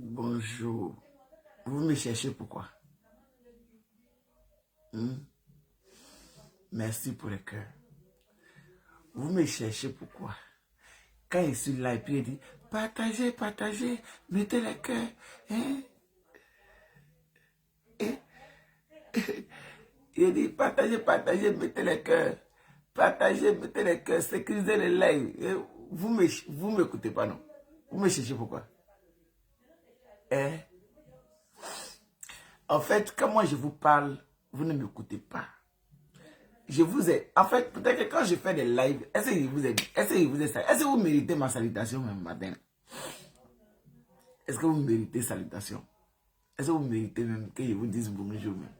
Bonjour. Vous me cherchez pourquoi? Merci pour le cœur. Vous me cherchez pourquoi? Quand il suis là et puis il dit partagez, partagez, mettez le cœur. Hein? Il dit partagez, partagez, mettez le cœur. Partagez, mettez le cœur, sécurisez le live. Vous m'écoutez pas, non? Vous me cherchez pourquoi? Hein? En fait, quand moi je vous parle, vous ne m'écoutez pas. Je vous ai... En fait, peut-être que quand je fais des lives, est-ce que vous êtes... Est-ce que vous méritez ma salutation même matin? Est-ce que vous méritez salutation? Est-ce que vous méritez même que je vous dise bonjour même?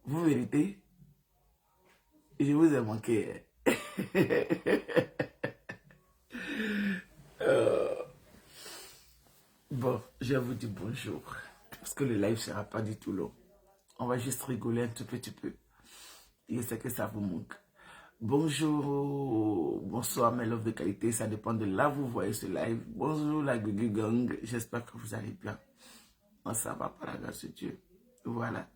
Vous méritez? Je vous ai manqué. Bon, je vais vous dire bonjour. Parce que le live ne sera pas du tout long. On va juste rigoler un tout petit peu. Je sais que ça vous manque. Bonjour, bonsoir mes loves de qualité, ça dépend de là où vous voyez ce live. Bonjour la Gugu Gang, j'espère que vous allez bien. Oh, ça va par la grâce de Dieu. Voilà.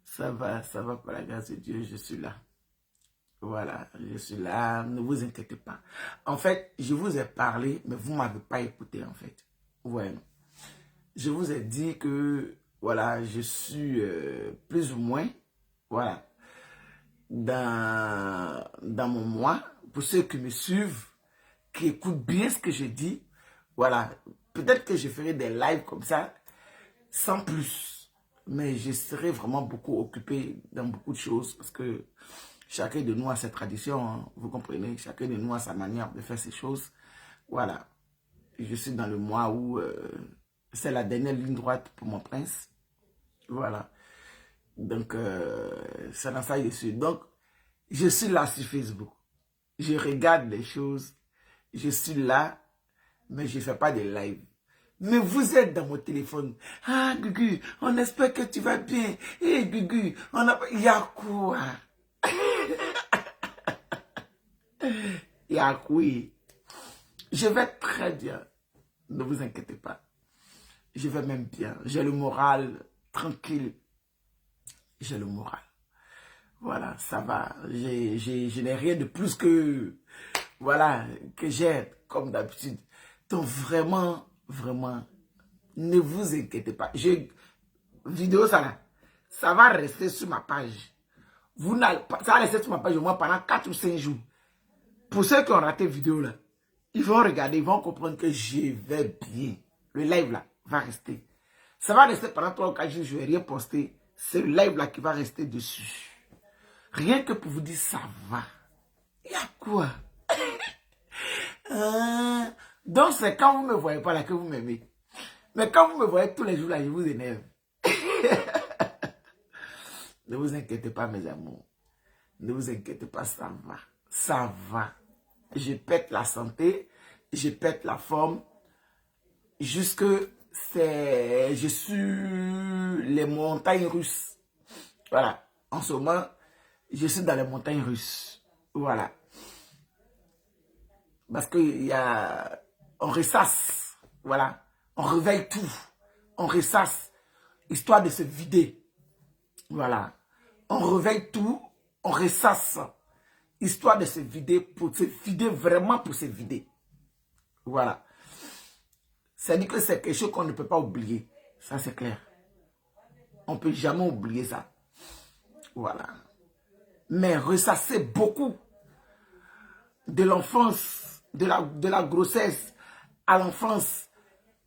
Ça va par la grâce de Dieu, je suis là. Voilà, je suis là, ne vous inquiétez pas. En fait, je vous ai parlé, mais vous ne m'avez pas écouté en fait. Ouais. Je vous ai dit que, voilà, je suis plus ou moins, voilà, dans mon moi, pour ceux qui me suivent, qui écoutent bien ce que je dis, voilà, peut-être que je ferai des lives comme ça, sans plus, mais je serai vraiment beaucoup occupé dans beaucoup de choses, parce que chacun de nous a ses traditions, hein, vous comprenez, chacun de nous a sa manière de faire ses choses, voilà, je suis dans le mois où c'est la dernière ligne droite pour mon prince, voilà. Donc, c'est dans ça que je suis. Donc, je suis là sur Facebook. Je regarde les choses. Je suis là, mais je ne fais pas de live. Mais vous êtes dans mon téléphone. Ah, Gugu, on espère que tu vas bien. Eh, Gugu, on a... Il y a quoi? Il y a quoi? Je vais très bien. Ne vous inquiétez pas. Je vais même bien. J'ai le moral tranquille. J'ai le moral. Voilà, ça va. Je n'ai rien de plus que, voilà, que j'ai, comme d'habitude. Donc, vraiment, vraiment, ne vous inquiétez pas. Vidéo, ça va rester sur ma page. Ça va rester sur ma page au moins pendant 4 ou 5 jours. Pour ceux qui ont raté la vidéo, là, ils vont regarder, ils vont comprendre que je vais bien. Le live, là, va rester. Ça va rester pendant 3 ou 4 jours, je ne vais rien poster. C'est le live, là, qui va rester dessus. Rien que pour vous dire, ça va. Il y a quoi? Donc, c'est quand vous ne me voyez pas là que vous m'aimez. Mais quand vous me voyez tous les jours là, je vous énerve. Ne vous inquiétez pas, mes amours. Ne vous inquiétez pas, ça va. Ça va. Je pète la santé. Je pète la forme. Jusque je suis les montagnes russes. Voilà. En ce moment, je suis dans les montagnes russes. Voilà. Parce qu'il y a... On ressasse. Voilà. On réveille tout. On ressasse. Histoire de se vider. Voilà. On réveille tout. On ressasse. Histoire de se vider. Pour se vider vraiment pour se vider. Voilà. C'est-à-dire que c'est quelque chose qu'on ne peut pas oublier. Ça, c'est clair. On ne peut jamais oublier ça. Voilà. Mais ressasser beaucoup. de l'enfance, de la grossesse à l'enfance,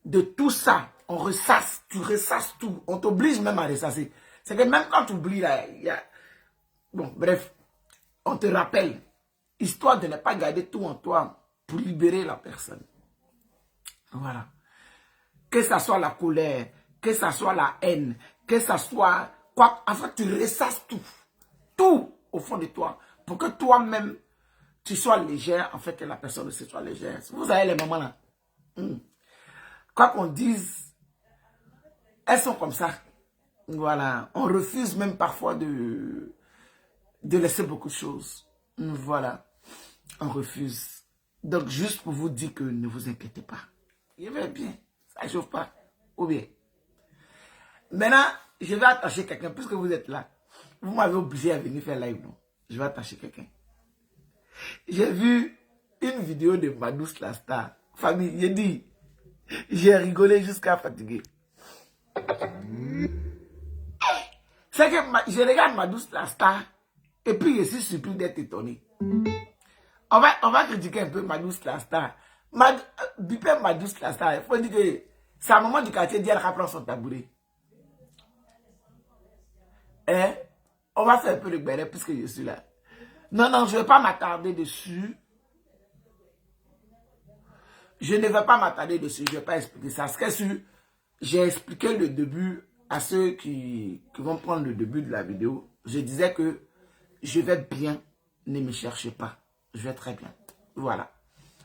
de tout ça, on ressasse, tu ressasses tout. On t'oblige même à ressasser. C'est que même quand tu oublies, là, il y a... Bon, bref, on te rappelle, histoire de ne pas garder tout en toi pour libérer la personne. Voilà. Que ça soit la colère, que ça soit la haine, que ça soit quoi, en fait, tu ressasses tout. Tout au fond de toi. Pour que toi-même, tu sois légère, en fait, que la personne aussi soit légère. Vous avez les mamans là. Quoi qu'on dise, elles sont comme ça. Voilà. On refuse même parfois de laisser beaucoup de choses. Voilà. On refuse. Donc, juste pour vous dire que ne vous inquiétez pas. Il va bien. Ça ne chauffe pas. Ou bien. Maintenant, je vais attacher quelqu'un. Puisque vous êtes là, vous m'avez obligé à venir faire live, non? Je vais attacher quelqu'un. J'ai vu une vidéo de Madouce la star. Famille, j'ai dit, j'ai rigolé jusqu'à fatiguer. C'est que je regarde Madouce la star et puis je suis surpris d'être étonné. On va critiquer un peu Madouce la star. Bipé Madouce la star, il faut dire que c'est un moment du quartier d'hier qui prend son tabouret. Hein? On va faire un peu le béret puisque je suis là. Non, non, je ne vais pas m'attarder dessus. Je ne vais pas m'attarder dessus, je ne vais pas expliquer ça. Parce que j'ai expliqué le début à ceux qui vont prendre le début de la vidéo. Je disais que je vais bien, ne me cherchez pas. Je vais très bien. Voilà,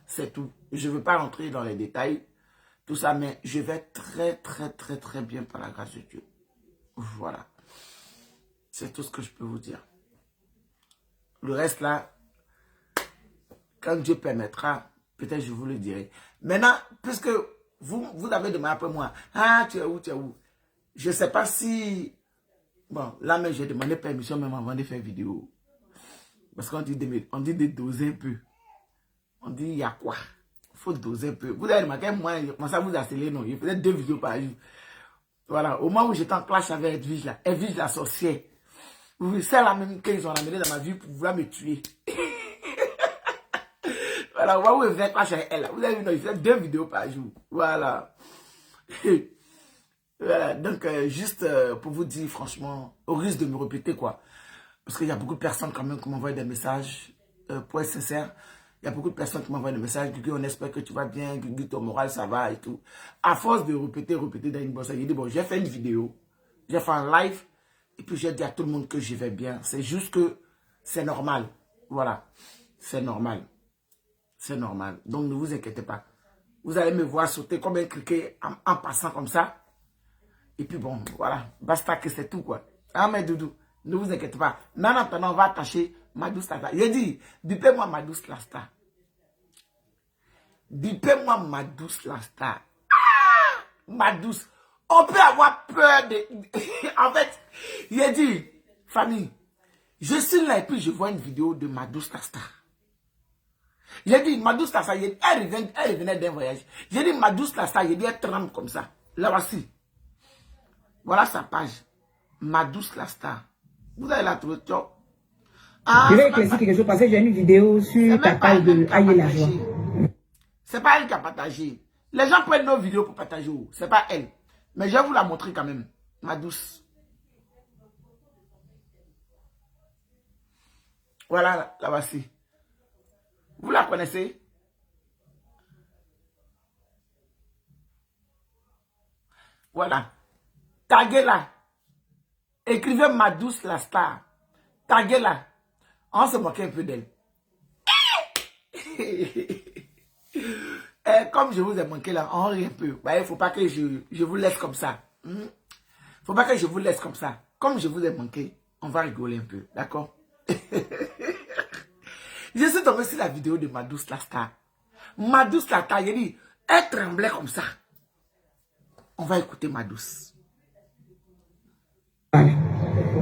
c'est tout. Je ne veux pas rentrer dans les détails, tout ça, mais je vais très bien par la grâce de Dieu. Voilà. C'est tout ce que je peux vous dire. Le reste là, quand Dieu permettra, peut-être je vous le dirai. Maintenant, puisque vous avez demandé après moi, ah, tu es où, tu es où? Je ne sais pas si... Bon, là même, j'ai demandé permission même avant de faire vidéo. Parce qu'on dit de doser un peu. On dit, il y a quoi? Il faut doser un peu. Vous avez remarqué, moi, je commence à vous accélérer, non? Je faisais 2 vidéos par jour. Voilà, au moment où j'étais en clash avec Edwige, là, Edwige la sorcière. Oui, c'est la même qu'ils ont ramené dans ma vie pour vouloir me tuer. Voilà, au moment où je faisais clash avec elle, là, vous avez vu, non, je faisais 2 vidéos par jour. Voilà. Voilà, donc juste pour vous dire, franchement, au risque de me répéter, quoi. Parce qu'il y a beaucoup de personnes quand même qui m'envoient des messages, pour être sincère. Il y a beaucoup de personnes qui m'envoient des messages, Guigui, on espère que tu vas bien, Guigui, ton moral, ça va et tout. À force de répéter dans une bosse, j'ai dit, bon, j'ai fait une vidéo, j'ai fait un live, et puis j'ai dit à tout le monde que je vais bien. C'est juste que c'est normal. Voilà, c'est normal. C'est normal. Donc ne vous inquiétez pas. Vous allez me voir sauter comme un criquet en passant comme ça. Et puis bon, voilà, basta que c'est tout quoi. Ah mais Doudou, ne vous inquiétez pas. Maintenant, on va attacher Madouce Lasta. J'ai dit, bipez-moi Madouce Lasta. Bipez-moi Madouce Lasta. Ah, Madouce. On peut avoir peur de... En fait, j'ai dit, famille, je suis là et puis je vois une vidéo de Madouce Lasta. J'ai dit, Madouce Lasta, elle revenait d'un voyage. J'ai dit, Madouce Lasta, j'ai dit, elle tremble comme ça. Là voici. Voilà sa page. Madouce la star. Vous avez la trouvé. Ah, je vais éclaircir quelque chose parce que j'ai une vidéo sur ta page de Aïe la joie. C'est pas elle qui a partagé. Les gens prennent nos vidéos pour partager. C'est pas elle. Mais je vais vous la montrer quand même. Madouce. Voilà, la voici. Vous la connaissez? Voilà. Taguez-la. Écrivez Madouce la star. Taguez-la. On se moquait un peu d'elle. Comme je vous ai manqué là, on rit un peu. Il ne faut pas que je vous laisse comme ça. Il ne faut pas que je vous laisse comme ça. Comme je vous ai manqué, on va rigoler un peu. D'accord? Je suis tombé sur la vidéo de Madouce la star. Madouce la star, il dit, elle tremblait comme ça. On va écouter Madouce. Voilà.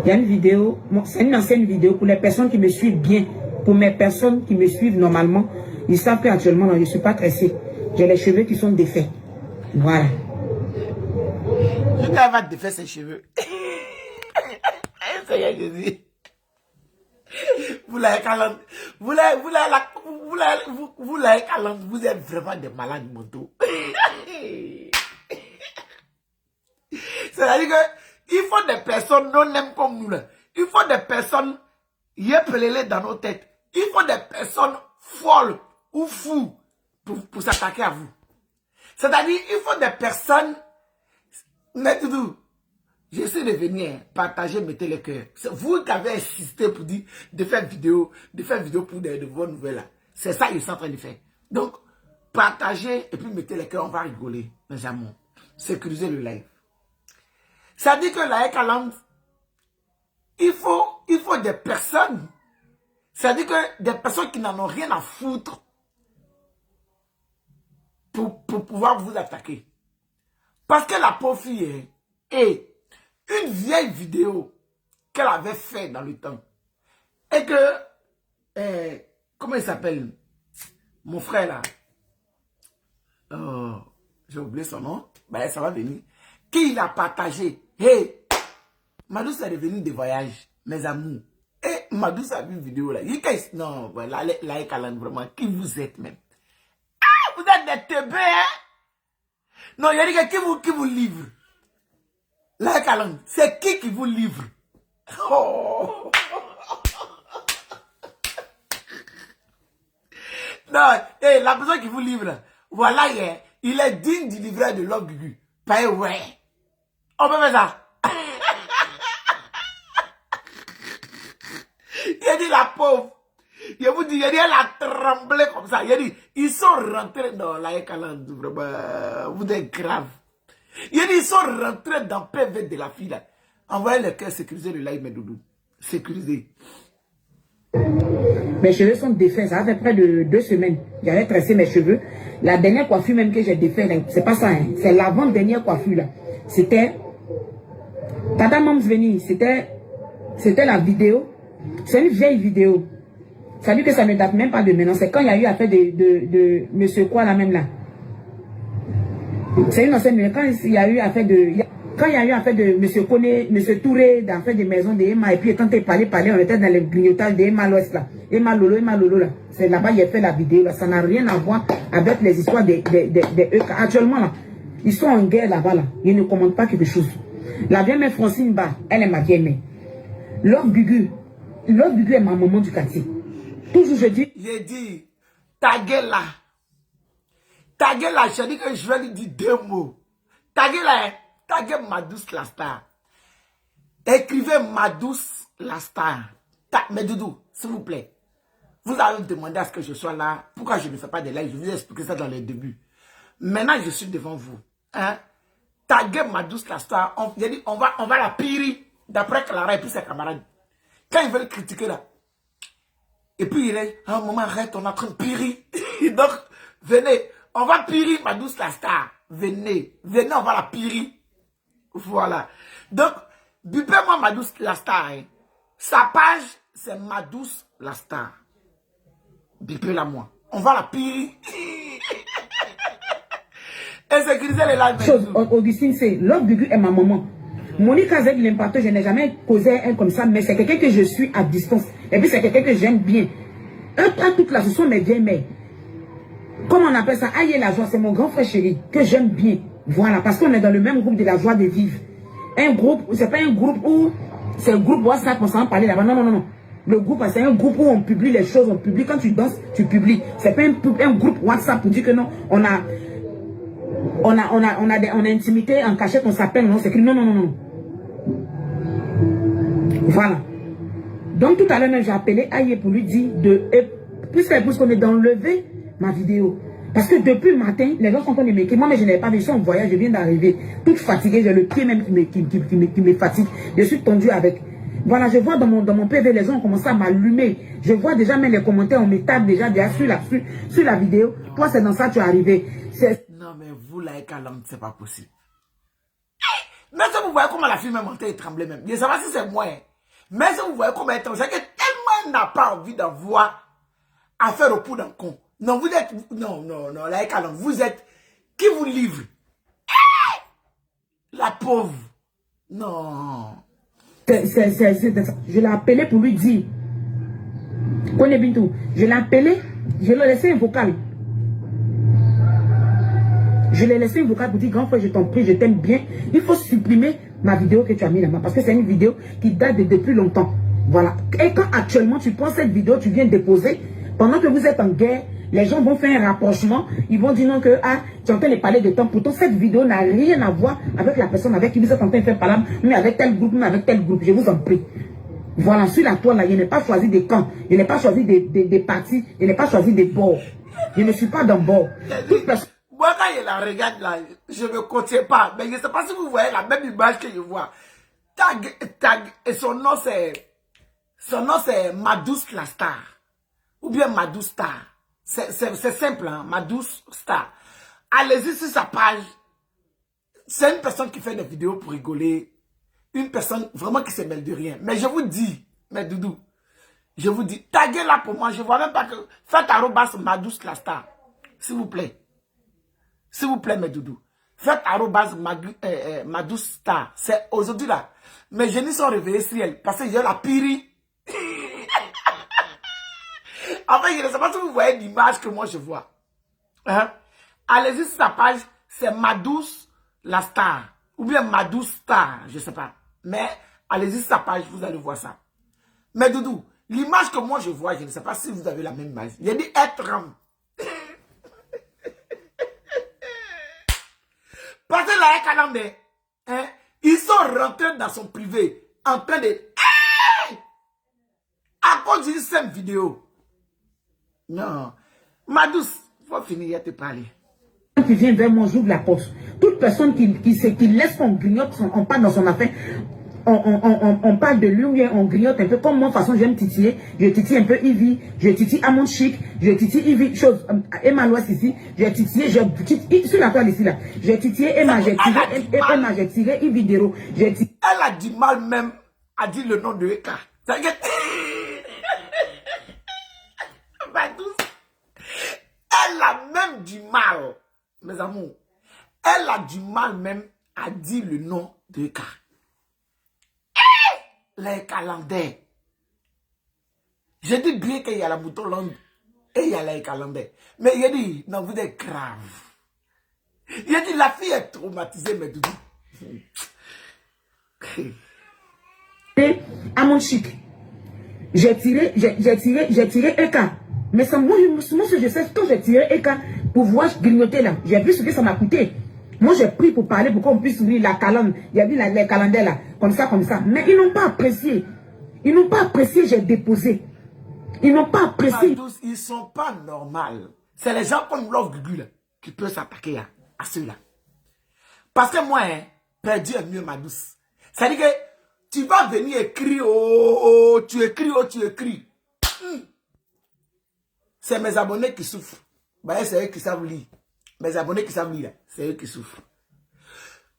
Il y a une vidéo, c'est une ancienne vidéo pour les personnes qui me suivent bien. Pour mes personnes qui me suivent normalement, ils savent qu'actuellement, je ne suis pas tressée. J'ai les cheveux qui sont défaits. Voilà. Je dis, elle va défaire ses cheveux. Ça y est, je dis. Vous l'avez calante. Vous l'avez calante. Vous êtes vraiment des malades mentaux. C'est-à-dire que il faut des personnes non aiment comme nous. Là. Il faut des personnes yépelées dans nos têtes. Il faut des personnes folles ou fous pour s'attaquer à vous. C'est-à-dire il faut des personnes. Mais tout. Je suis revenu, partager, mettez le cœur. C'est vous qui avez insisté pour dire de faire vidéo pour de vos nouvelles. C'est ça qu'ils sont en train de faire. Donc, partagez et puis mettez le cœur, on va rigoler, mes amours. Sécuriser le live. Ça dit que la Ekaland, il faut des personnes. Ça dit que des personnes qui n'en ont rien à foutre pour pouvoir vous attaquer. Parce que la pauvre fille est une vieille vidéo qu'elle avait fait dans le temps. Et que, comment il s'appelle? Mon frère là. Oh, j'ai oublié son nom. Ben, ça va venir. Qui il a partagé. Hey, Madou est revenu de voyage, mes amours. Et Madou a vu une vidéo là. Non, voilà, la Ekaland, vraiment, qui vous êtes même? Ah, vous êtes des teubés, hein? Non, il y a des gars qui vous livrent. La Ekaland, c'est qui vous livre? Oh. Non, hey, la personne qui vous livre, voilà, il est digne du livret de l'homme Gugu. Pas ouais. On peut faire ça. Il a dit la pauvre. Je vous dis, elle a tremblé comme ça. Il a dit, ils sont rentrés dans la Ekaland, vraiment. Vous êtes grave. Il a dit, ils sont rentrés dans le PV de la fille là. Envoyez le cœur, sécuriser le live, mes doudous. Sécuriser. Mes cheveux sont défaits, ça fait près de 2 semaines. J'avais tressé mes cheveux. La dernière coiffure même que j'ai défaite, c'est pas ça, hein. C'est l'avant-dernière coiffure là. C'était Tata Mams Veni, c'était la vidéo. C'est une vieille vidéo. Ça veut dire que ça ne date même pas de maintenant. C'est quand il y a eu affaire de monsieur quoi là même là. C'est une ancienne, quand il y a eu affaire de monsieur Koné, monsieur Touré, dans l'affaire des maisons d'Emma, et puis quand il parlait, on était dans le grignotage d'Emma l'Ouest là. Emma Lolo là. C'est là-bas il a fait la vidéo là. Ça n'a rien à voir avec les histoires des EK. Actuellement là, ils sont en guerre là-bas là. Ils ne commandent pas quelque chose. La vieille mère Francine Ba, elle est ma vieille mère. L'autre Gugu est ma maman du quartier. Toujours je dis. J'ai dit, ta gueule là, j'ai dit que je vais lui dire 2 mots. Ta gueule Madouce la star. Écrivez Madouce la star. Mais Doudou, s'il vous plaît, vous avez demandé à ce que je sois là. Pourquoi je ne fais pas de live? Je vous ai expliqué ça dans les débuts. Maintenant, je suis devant vous. Hein? Ta gueule Madouce la star. J'ai dit, on va la pire d'après Clara et puis ses camarades. Quand ils veulent critiquer là. Et puis il est, un moment arrête, on est en train de pirir. Donc, venez, on va pirir Madouce la star. Venez, on va la pirir. Voilà. Donc, bipez-moi Madouce la star. Hein. Sa page, c'est Madouce la star. Bipez-la moi. On va la pirir. Et sécuriser les lives. Augustine, c'est l'autre Gugu est ma maman. Monique Azek, l'impacteur, je n'ai jamais causé un comme ça, mais c'est quelqu'un que je suis à distance. Et puis c'est quelqu'un que j'aime bien. Un tout là, ce sont mes vieilles mères. Comment on appelle ça? Aïe la joie, c'est mon grand frère chéri, que j'aime bien. Voilà, parce qu'on est dans le même groupe de la joie de vivre. Un groupe, c'est pas un groupe où, c'est un groupe WhatsApp, on s'en parler là-bas. Non. Le groupe, c'est un groupe où on publie les choses, on publie. Quand tu danses, tu publies. C'est pas un groupe WhatsApp pour dire que non, on a intimité en cachette, on s'appelle, on s'écrit. Non. Voilà. Donc tout à l'heure, j'ai appelé Aïe pour lui dire puisqu'on est dans le lever, ma vidéo. Parce que depuis le matin, les gens sont en train de m'écrire. Moi, mais je n'ai pas vu, je suis en voyage, je viens d'arriver. Toute fatiguée, j'ai le pied même qui me fatigue. Je suis tendue avec. Voilà, je vois dans mon PV, les gens ont commencé à m'allumer. Je vois déjà même les commentaires, on me tape déjà sur la vidéo. Toi, c'est dans ça que tu es arrivé. Non, mais vous, la Ekaland, c'est pas possible. Mais si vous voyez comment la fille m'a monté et tremblait même. Je ne sais pas si c'est moi. Mais si vous voyez comment elle tremble, c'est que tellement elle n'a pas envie d'avoir affaire au coup d'un con. Non, vous êtes... Non, la Ekaland, vous êtes... Qui vous livre? La pauvre. Non. Je l'ai appelé pour lui dire. Connais Bintou. Je l'ai appelé, je lui ai laissé un vocal. Je l'ai laissé un vocal pour dire, grand frère, je t'en prie, je t'aime bien. Il faut supprimer ma vidéo que tu as mis là-bas. Parce que c'est une vidéo qui date de depuis longtemps. Voilà. Et quand actuellement tu prends cette vidéo, tu viens déposer, pendant que vous êtes en guerre, les gens vont faire un rapprochement. Ils vont dire non que, ah, tu es en train de parler de temps. Pourtant, cette vidéo n'a rien à voir avec la personne avec qui vous êtes en train de faire parler, mais avec tel groupe, mais avec tel groupe. Je vous en prie. Voilà, sur la toile là, je n'ai pas choisi des camps. Je n'ai pas choisi des partis. Je n'ai pas choisi des bords. Je ne suis pas d'un bord. Toute personne... Moi, quand je la regarde là, je ne me contiens pas. Mais je ne sais pas si vous voyez la même image que je vois. Tag, et son nom c'est Madouce la Star. Ou bien Madouce Star. C'est simple, hein, Madouce Star. Allez-y sur sa page. C'est une personne qui fait des vidéos pour rigoler. Une personne vraiment qui se mêle de rien. Mais je vous dis, mes doudous, je vous dis, taguez là pour moi. Je ne vois même pas que... Faites arrobas Madouce la Star. S'il vous plaît. S'il vous plaît, mes doudous. Faites arrobas Madouce Star. C'est aujourd'hui là. Mes génies sont réveillés sur elle. Parce que j'ai la piri. En fait, je ne sais pas si vous voyez l'image que moi je vois. Hein? Allez-y sur sa page. C'est Madouce la Star. Ou bien Madouce Star. Je ne sais pas. Mais allez-y sur sa page. Vous allez voir ça. Mais doudou, l'image que moi je vois, je ne sais pas si vous avez la même image. Il a dit être homme. Parce que là, Kalambe, hein, ils sont rentrés dans son privé en train de... Hey! À cause d'une simple vidéo. Non. Madouce, il faut finir de te parler. Qui vient vers moi, j'ouvre la porte. Toute personne qui laisse qu'on grignote, on part dans son affaire, on parle de lui, on grignote un peu. Comme moi, de toute façon, j'aime titiller. Je titille un peu Ivy, je titille Amon Chic, je titille Ivy, chose, Emma Lois ici, j'ai titillé, sur la toile ici là, j'ai titillé Emma, j'ai tiré Emma, j'ai tiré Ivy Dero, Elle a du mal même à dire le nom de Eka. Ça veut dire... Elle a même du mal, mes amours. Elle a du mal même à dire le nom de Eka. Les Calandais. Je dis bien qu'il y a la mouton longue et il y a les Calandais. Mais il dit, non, vous êtes grave. Il dit, la fille est traumatisée, mais doudou. À mon chic. J'ai tiré Eka. Mais ça, moi, je sais, quand j'ai tiré Eka pour voir grignoter là, j'ai vu ce que ça m'a coûté. Moi, j'ai pris pour parler, pour qu'on puisse ouvrir la calende. Il y a dit les calendaires là, comme ça. Mais ils n'ont pas apprécié. Ils n'ont pas apprécié, j'ai déposé. Ils n'ont pas apprécié. Madouce, ils ne sont pas normaux. C'est les gens comme Love Gugu là, qui peuvent s'attaquer à ceux-là. Parce que moi, hein, perdu est mieux, Madouce. C'est-à-dire que tu vas venir écrire, oh, tu écris, oh, tu écris. C'est mes abonnés qui souffrent. Bah, c'est eux qui savent lire. Mes abonnés qui savent lire, c'est eux qui souffrent.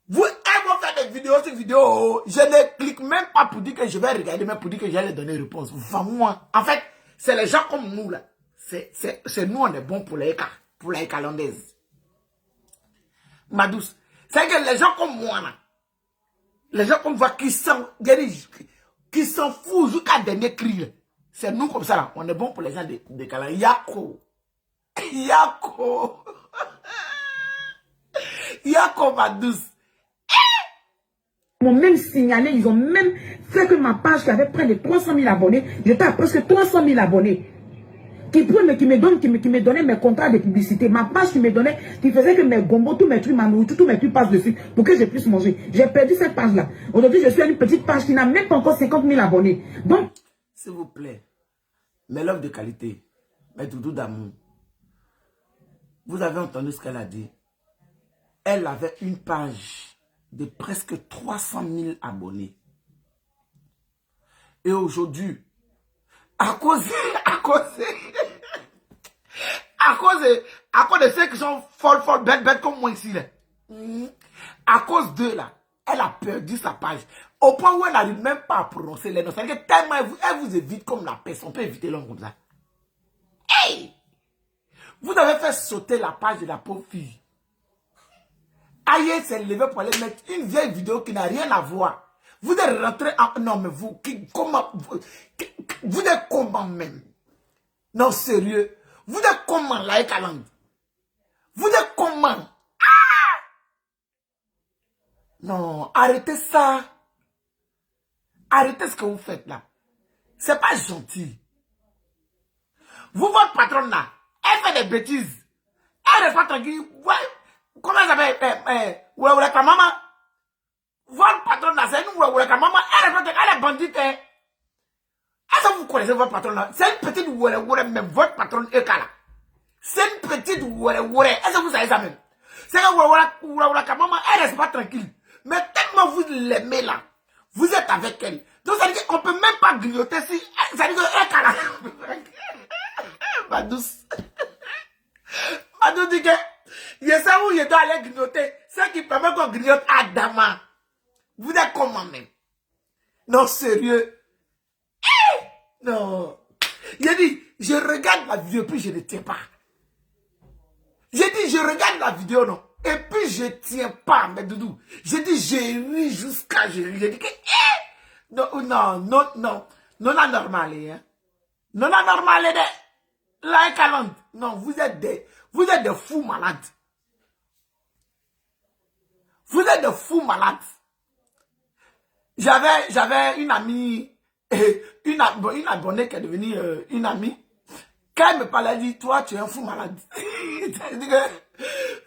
Vous, elles vont faire des vidéos sur vidéo. Je ne clique même pas pour dire que je vais regarder, mais pour dire que j'allais donner réponse. Moi. En fait, c'est les gens comme nous là. C'est nous, on est bon pour les cas, pour les calandaises. Madouce, c'est que les gens comme moi là, les gens comme moi qui s'en foutent jusqu'à dernier cri. C'est nous comme ça là. On est bon pour les gens de Kalan. Yako. Yako. Yako Madouce. Ils m'ont même signalé, ils ont même fait que ma page qui avait près de 300 000 abonnés, j'étais à presque 300 000 abonnés. Qui me donnaient mes contrats de publicité. Ma page qui me donnait, qui faisait que mes gombos, tous mes trucs, ma nourriture, tous mes trucs passent dessus pour que je puisse manger. J'ai perdu cette page-là. Aujourd'hui, je suis à une petite page qui n'a même pas encore 50 000 abonnés. Donc, s'il vous plaît, mes love de qualité, mes doudous d'amour, vous avez entendu ce qu'elle a dit. Elle avait une page de presque 300 000 abonnés. Et aujourd'hui, à cause de ceux qui sont folles, bêtes comme moi ici, là, à cause d'eux, là, elle a perdu sa page. Au point où elle n'arrive même pas à prononcer les noms. C'est-à-dire que tellement elle vous évite comme la peste. On peut éviter l'homme comme ça. Hey! Vous avez fait sauter la page de la pauvre fille. Aïe s'est levé pour aller mettre une vieille vidéo qui n'a rien à voir. Vous êtes rentré en... Non, mais vous... Comment... Vous êtes comment même? Non, sérieux. Vous êtes comment, Laïka Kalang? Vous êtes comment? Non, arrêtez ça. Arrêtez ce que vous faites là. C'est pas gentil. Vous, votre patronne là, elle fait des bêtises. Elle reste pas tranquille. Ouais. Comment ça s'appelle? La maman. Votre patronne là, c'est une la maman. Elle reste pas tranquille. Elle est bandite. Hein. Est-ce que vous connaissez votre patronne là? C'est une petite même votre patronne est là. C'est une petite Est-ce que vous savez ça même? C'est que la maman, elle reste pas tranquille. Mais tellement vous l'aimez là, vous êtes avec elle. Donc ça veut dire qu'on ne peut même pas grignoter si. Ça veut dire qu'elle est là. Ma douce. Ma douce dit que. Il y a ça où il doit aller grignoter. C'est qui permet qu'on grignote Adama. Vous êtes comment même? Non, sérieux. Non. Il a dit, je regarde la vidéo puis je ne tiens pas. J'ai dit, je regarde la vidéo, non. Et puis, je ne tiens pas, mais Doudou. J'ai dit, j'ai ri jusqu'à je ris. J'ai dit que, non, la normale, hein. Non, la normale, la calante. Non, vous êtes des fous malades. Vous êtes des fous malades. J'avais une amie, une abonnée qui est devenue une amie. Quand elle me parlait, elle dit, toi, tu es un fou malade.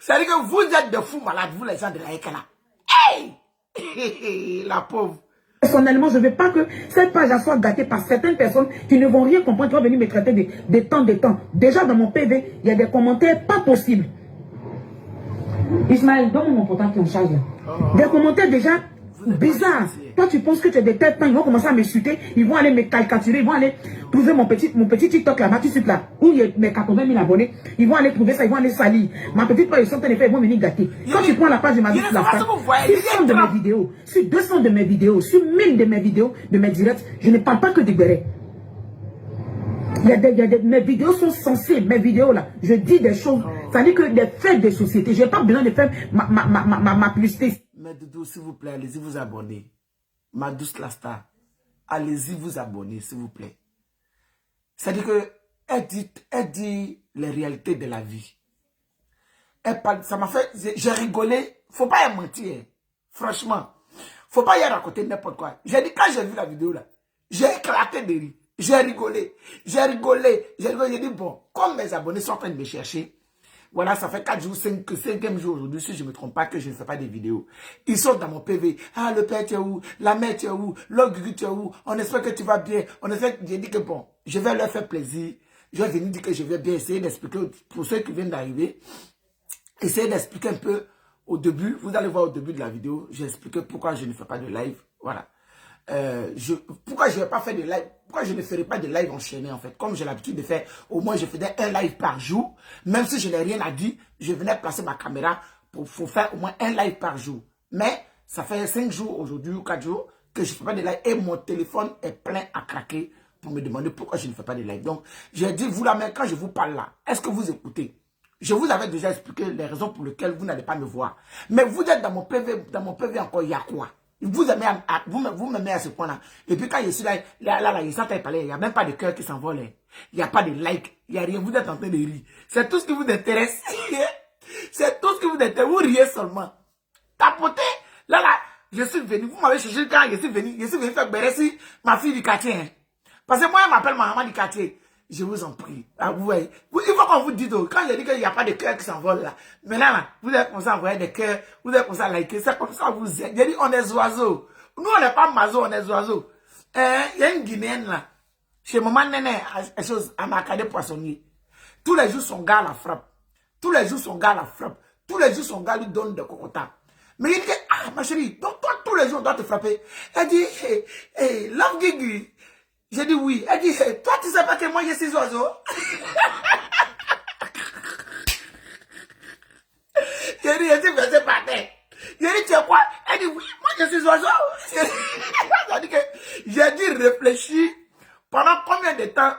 C'est-à-dire que vous êtes des fous malades, vous les gens de la Ekala. Hey! La pauvre. Personnellement, je ne veux pas que cette page soit gâtée par certaines personnes qui ne vont rien comprendre, qui vont venir me traiter de temps. Déjà, dans mon PV, il y a des commentaires pas possibles. Ismaël, donne-moi mon portable qui est en charge là. Des commentaires déjà bizarres. Toi, tu penses que tu es des têtes, ils vont commencer à me chuter, ils vont aller me caricaturer, ils vont aller trouver mon petit TikTok là, ma petite là, où il y a mes 80 000 abonnés, ils vont aller trouver ça, ils vont aller salir. Ma petite page, ils sont en effet, ils vont venir gâter. Quand tu prends la page de ma vie, sur 100 de mes vidéos, sur 200 de mes vidéos, sur 1000 de mes vidéos, de mes directs, je ne parle pas que des bérets. Mes vidéos sont censées, mes vidéos là, je dis des choses, ça dit que des faits de société, je n'ai pas besoin de faire ma publicité. Mais Doudou, s'il vous plaît, allez-y vous abonner. Ma douce la star, allez-y vous abonner, s'il vous plaît. C'est-à-dire que elle dit les réalités de la vie. Elle parle, ça m'a fait, j'ai rigolé, faut pas y mentir, hein. Franchement, faut pas y raconter n'importe quoi. J'ai dit, quand j'ai vu la vidéo là, j'ai éclaté de rire, j'ai rigolé, j'ai dit, bon, comme mes abonnés sont en train de me chercher, voilà, ça fait 4 jours, 5e jour aujourd'hui, si je ne me trompe pas, que je ne fais pas des vidéos. Ils sont dans mon PV. Ah, le père, tu es où? La mère, tu es où? L'ogre, tu es où? On espère que tu vas bien. J'ai dit que bon, je vais leur faire plaisir. Je vais venir dire que je vais bien essayer d'expliquer, pour ceux qui viennent d'arriver, essayer d'expliquer un peu au début. Vous allez voir au début de la vidéo, j'ai expliqué pourquoi je ne fais pas de live. Voilà. Pourquoi je vais pas faire de live, pourquoi je ne ferai pas de live enchaîné en fait, comme j'ai l'habitude de faire, au moins je faisais un live par jour, même si je n'ai rien à dire, je venais placer ma caméra pour faire au moins un live par jour, mais ça fait 5 jours aujourd'hui ou 4 jours que je ne fais pas de live et mon téléphone est plein à craquer pour me demander pourquoi je ne fais pas de live. Donc j'ai dit, vous la main, quand je vous parle là, est-ce que vous écoutez? Je vous avais déjà expliqué les raisons pour lesquelles vous n'allez pas me voir, mais vous êtes dans mon PV encore, il y a quoi? Vous me mettez à ce point-là. Et puis quand je suis là, il s'entend parler, il n'y a même pas de cœur qui s'envole. Il n'y a pas de like, il n'y a rien. Vous êtes en train de rire. C'est tout ce qui vous intéresse. C'est tout ce qui vous intéresse. Vous riez seulement. Tapotez. Là, je suis venu. Vous m'avez cherché quand je suis venu faire Béressi, ma fille du quartier. Hein. Parce que moi, elle m'appelle ma maman du quartier. Je vous en prie. Ah, vous voyez. Il faut qu'on vous dise, quand je dis qu'il n'y a pas de cœur qui s'envole là, maintenant, là, vous êtes comme ça envoyer des cœurs, vous êtes comme ça liker, c'est comme ça vous êtes. J'ai dit, on est oiseaux. Nous, on n'est pas mazo, on est oiseaux. Il y a une Guinéenne là, chez maman Néné, à Macadé Poissonnier. Tous les jours, son gars la frappe. Tous les jours, son gars la frappe. Tous les jours, son gars lui donne des cocotas. Mais il dit, ah, ma chérie, donc toi, tous les jours, on doit te frapper. Elle dit, hey, love Guigui. J'ai dit oui. Elle dit, toi, tu sais pas que moi, je suis oiseau. J'ai dit, je suis versé par terre. J'ai dit, tu sais quoi? Elle dit, oui, moi, je suis oiseau. J'ai dit, réfléchis pendant combien de temps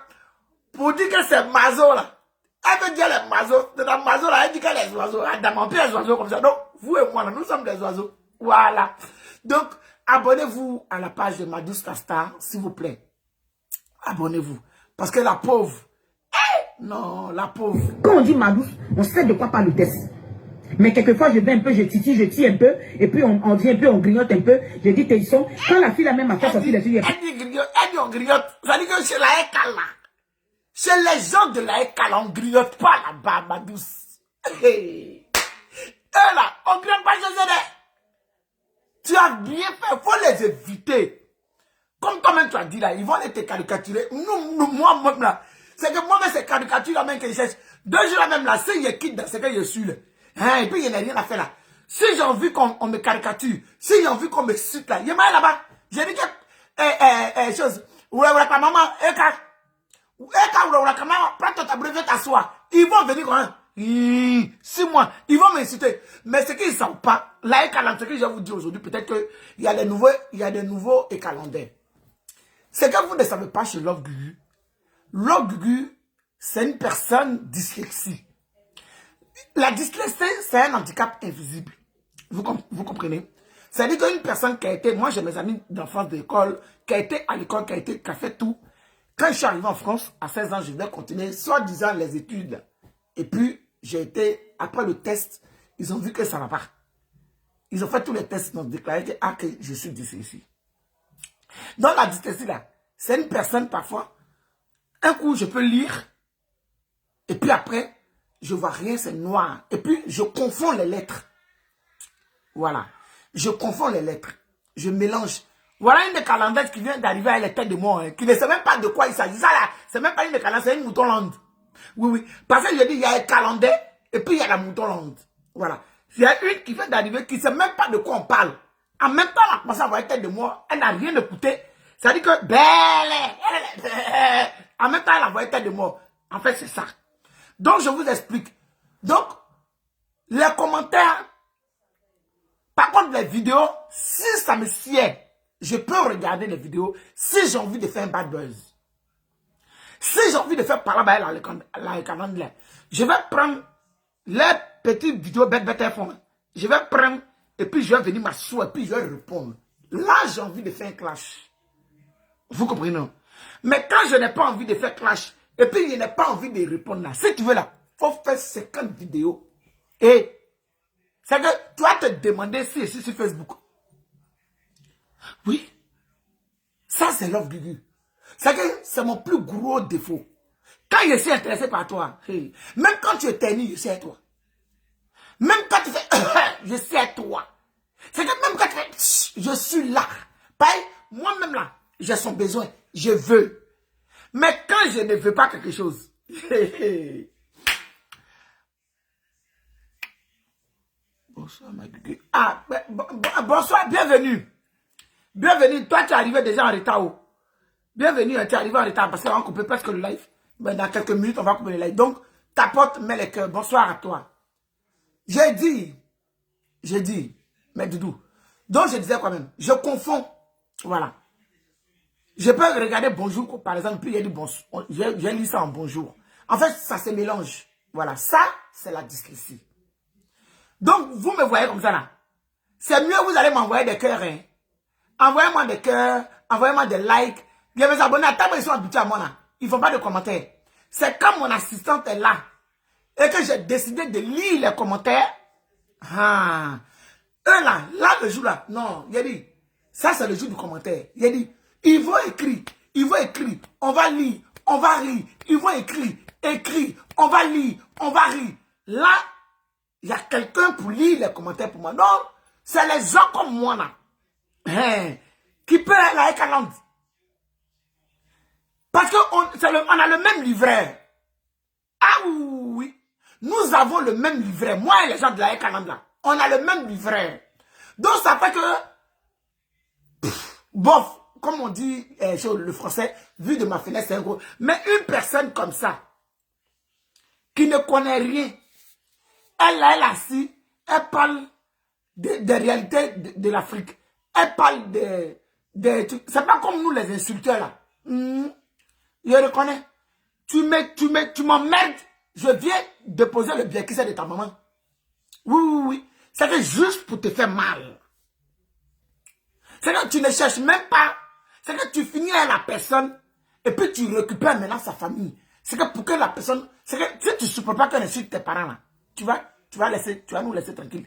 pour dire que c'est mazo, là. Elle veut dire les mazos. Dans la mazo, là, elle dit qu'elle est oiseau. Dans mon père, les oiseaux comme ça. Donc, vous et moi, là, nous sommes des oiseaux. Voilà. Donc, abonnez-vous à la page de Ma Douce la Star, s'il vous plaît. Abonnez-vous. Parce que la pauvre, Non, la pauvre. Quand on dit ma douce, on sait de quoi parle le test. Mais quelquefois, je vais un peu, je titille, je tire un peu, et puis on vient un peu, on grignote un peu. Je dis, t'es son. Quand la fille, la même affaire, sortir les filles. Elle dit on grignote. Ça dit que chez la ECAL, là, chez les gens de la ECAL, on grignote pas là-bas, ma douce. Hey. Et là, on grignote pas chez eux. Tu as bien fait, faut les éviter. Comme toi-même tu as dit là, ils vont aller te caricaturer. Moi, là, c'est que moi-même, ces caricatures là même que je cherche. 2 jours là même là, si je quitte dans ce que je suis là, hein, et puis il n'y a rien à faire là. Si j'ai envie qu'on me caricature, si j'ai envie qu'on me cite là, il y a mal là-bas. J'ai dit que, chose, ou la maman, prends ta brevet, t'assois. Ils vont venir quand même. 6 mois, ils vont m'insulter. Mais ce qu'ils ne savent pas, là, ce que je vais vous dire aujourd'hui, peut-être qu'il y a des nouveaux écalandais. Ce que vous ne savez pas chez Love Gugu, Love Gugu, c'est une personne dyslexique. La dyslexie, c'est un handicap invisible. Vous comprenez? C'est-à-dire qu'une personne qui a été, moi j'ai mes amis d'enfance d'école, qui a été à l'école, qui a fait tout. Quand je suis arrivé en France, à 16 ans, je vais continuer, soi-disant, les études. Et puis, j'ai été, après le test, ils ont vu que ça ne va pas. Ils ont fait tous les tests, ils ont déclaré que je suis dyslexique. Dans la dyslexie, là, c'est une personne, parfois, un coup, je peux lire, et puis après, je vois rien, c'est noir. Et puis, je confonds les lettres. Voilà. Je confonds les lettres. Je mélange. Voilà une des calendriers qui vient d'arriver à la tête de moi, hein, qui ne sait même pas de quoi il s'agit. Ça là, c'est même pas une des calendriers, c'est une mouton-lande. Oui, oui. Parce que je dis, il y a un calendrier et puis il y a la mouton-lande. Voilà. Il y a une qui vient d'arriver qui ne sait même pas de quoi on parle. En même temps, elle a commencé à voir la tête de moi. Elle n'a rien écouté. Ça dit que, en même temps, elle a vu la tête de moi. En fait, c'est ça. Donc, je vous explique. Donc, les commentaires, par contre, les vidéos, si ça me sied, je peux regarder les vidéos si j'ai envie de faire un bad buzz. Si j'ai envie de faire parler à la calendrier, je vais prendre les petites vidéos bête fond. Je vais prendre et puis je vais venir m'asseoir et puis je vais répondre. Là, j'ai envie de faire un clash. Vous comprenez, non? Mais quand je n'ai pas envie de faire clash et puis je n'ai pas envie de répondre là, si tu veux là, il faut faire 50 vidéos. Et c'est que tu vas te demander si je suis sur Facebook. Oui. Ça, c'est Love Gugu. C'est que c'est mon plus gros défaut. Quand je suis intéressé par toi, hey, même quand tu éternues, je sais à toi. Même quand tu fais, je sais à toi. C'est que même quand tu fais, je suis là. Pareil, moi-même là, j'ai son besoin. Je veux. Mais quand je ne veux pas quelque chose, bonsoir, ma Gugu. Ah, bonsoir, bienvenue. Bienvenue. Toi, tu es arrivé déjà en retard. Oh. Bienvenue, tu es arrivé en retard parce qu'on va couper presque le live. Mais dans quelques minutes, on va couper le live. Donc, tapote, mets les cœurs. Bonsoir à toi. J'ai dit, mais Doudou. Donc, je disais quand même, je confonds. Voilà. Je peux regarder bonjour, par exemple, puis il y a du bonjour. J'ai lu ça en bonjour. En fait, ça se mélange. Voilà. Ça, c'est la dyslexie. Donc, vous me voyez comme ça là. C'est mieux, vous allez m'envoyer des cœurs. Hein. Envoyez-moi des cœurs, envoyez-moi des likes. Bien mes abonnés, à table, ils sont habitués à moi là. Ils ne font pas de commentaires. C'est quand mon assistante est là et que j'ai décidé de lire les commentaires. Ah. Eux là, le jour là, non, il a dit, ça c'est le jour du commentaire. Il a dit, ils vont écrire, on va lire, on va rire. Ils vont écrire, on va lire, on va rire. Là, il y a quelqu'un pour lire les commentaires pour moi. Non, c'est les gens comme moi là. Hein, qui peut la calande. Parce qu'on a le même livret. Ah oui, nous avons le même livret. Moi et les gens de la calande là, on a le même livret. Donc ça fait que, bof, comme on dit le français, vu de ma fenêtre, c'est un gros. Mais une personne comme ça, qui ne connaît rien, elle est assise, elle parle des réalités de l'Afrique. Elle parle c'est pas comme nous les insulteurs là. Je reconnais. Tu m'emmerdes. Je viens déposer le bien qui c'est de ta maman. Oui. C'est que juste pour te faire mal. C'est que tu ne cherches même pas. C'est que tu finis à la personne et puis tu récupères maintenant sa famille. C'est que pour que la personne... C'est que si tu ne supportes pas qu'on insulte tes parents, là, tu vas nous laisser tranquille.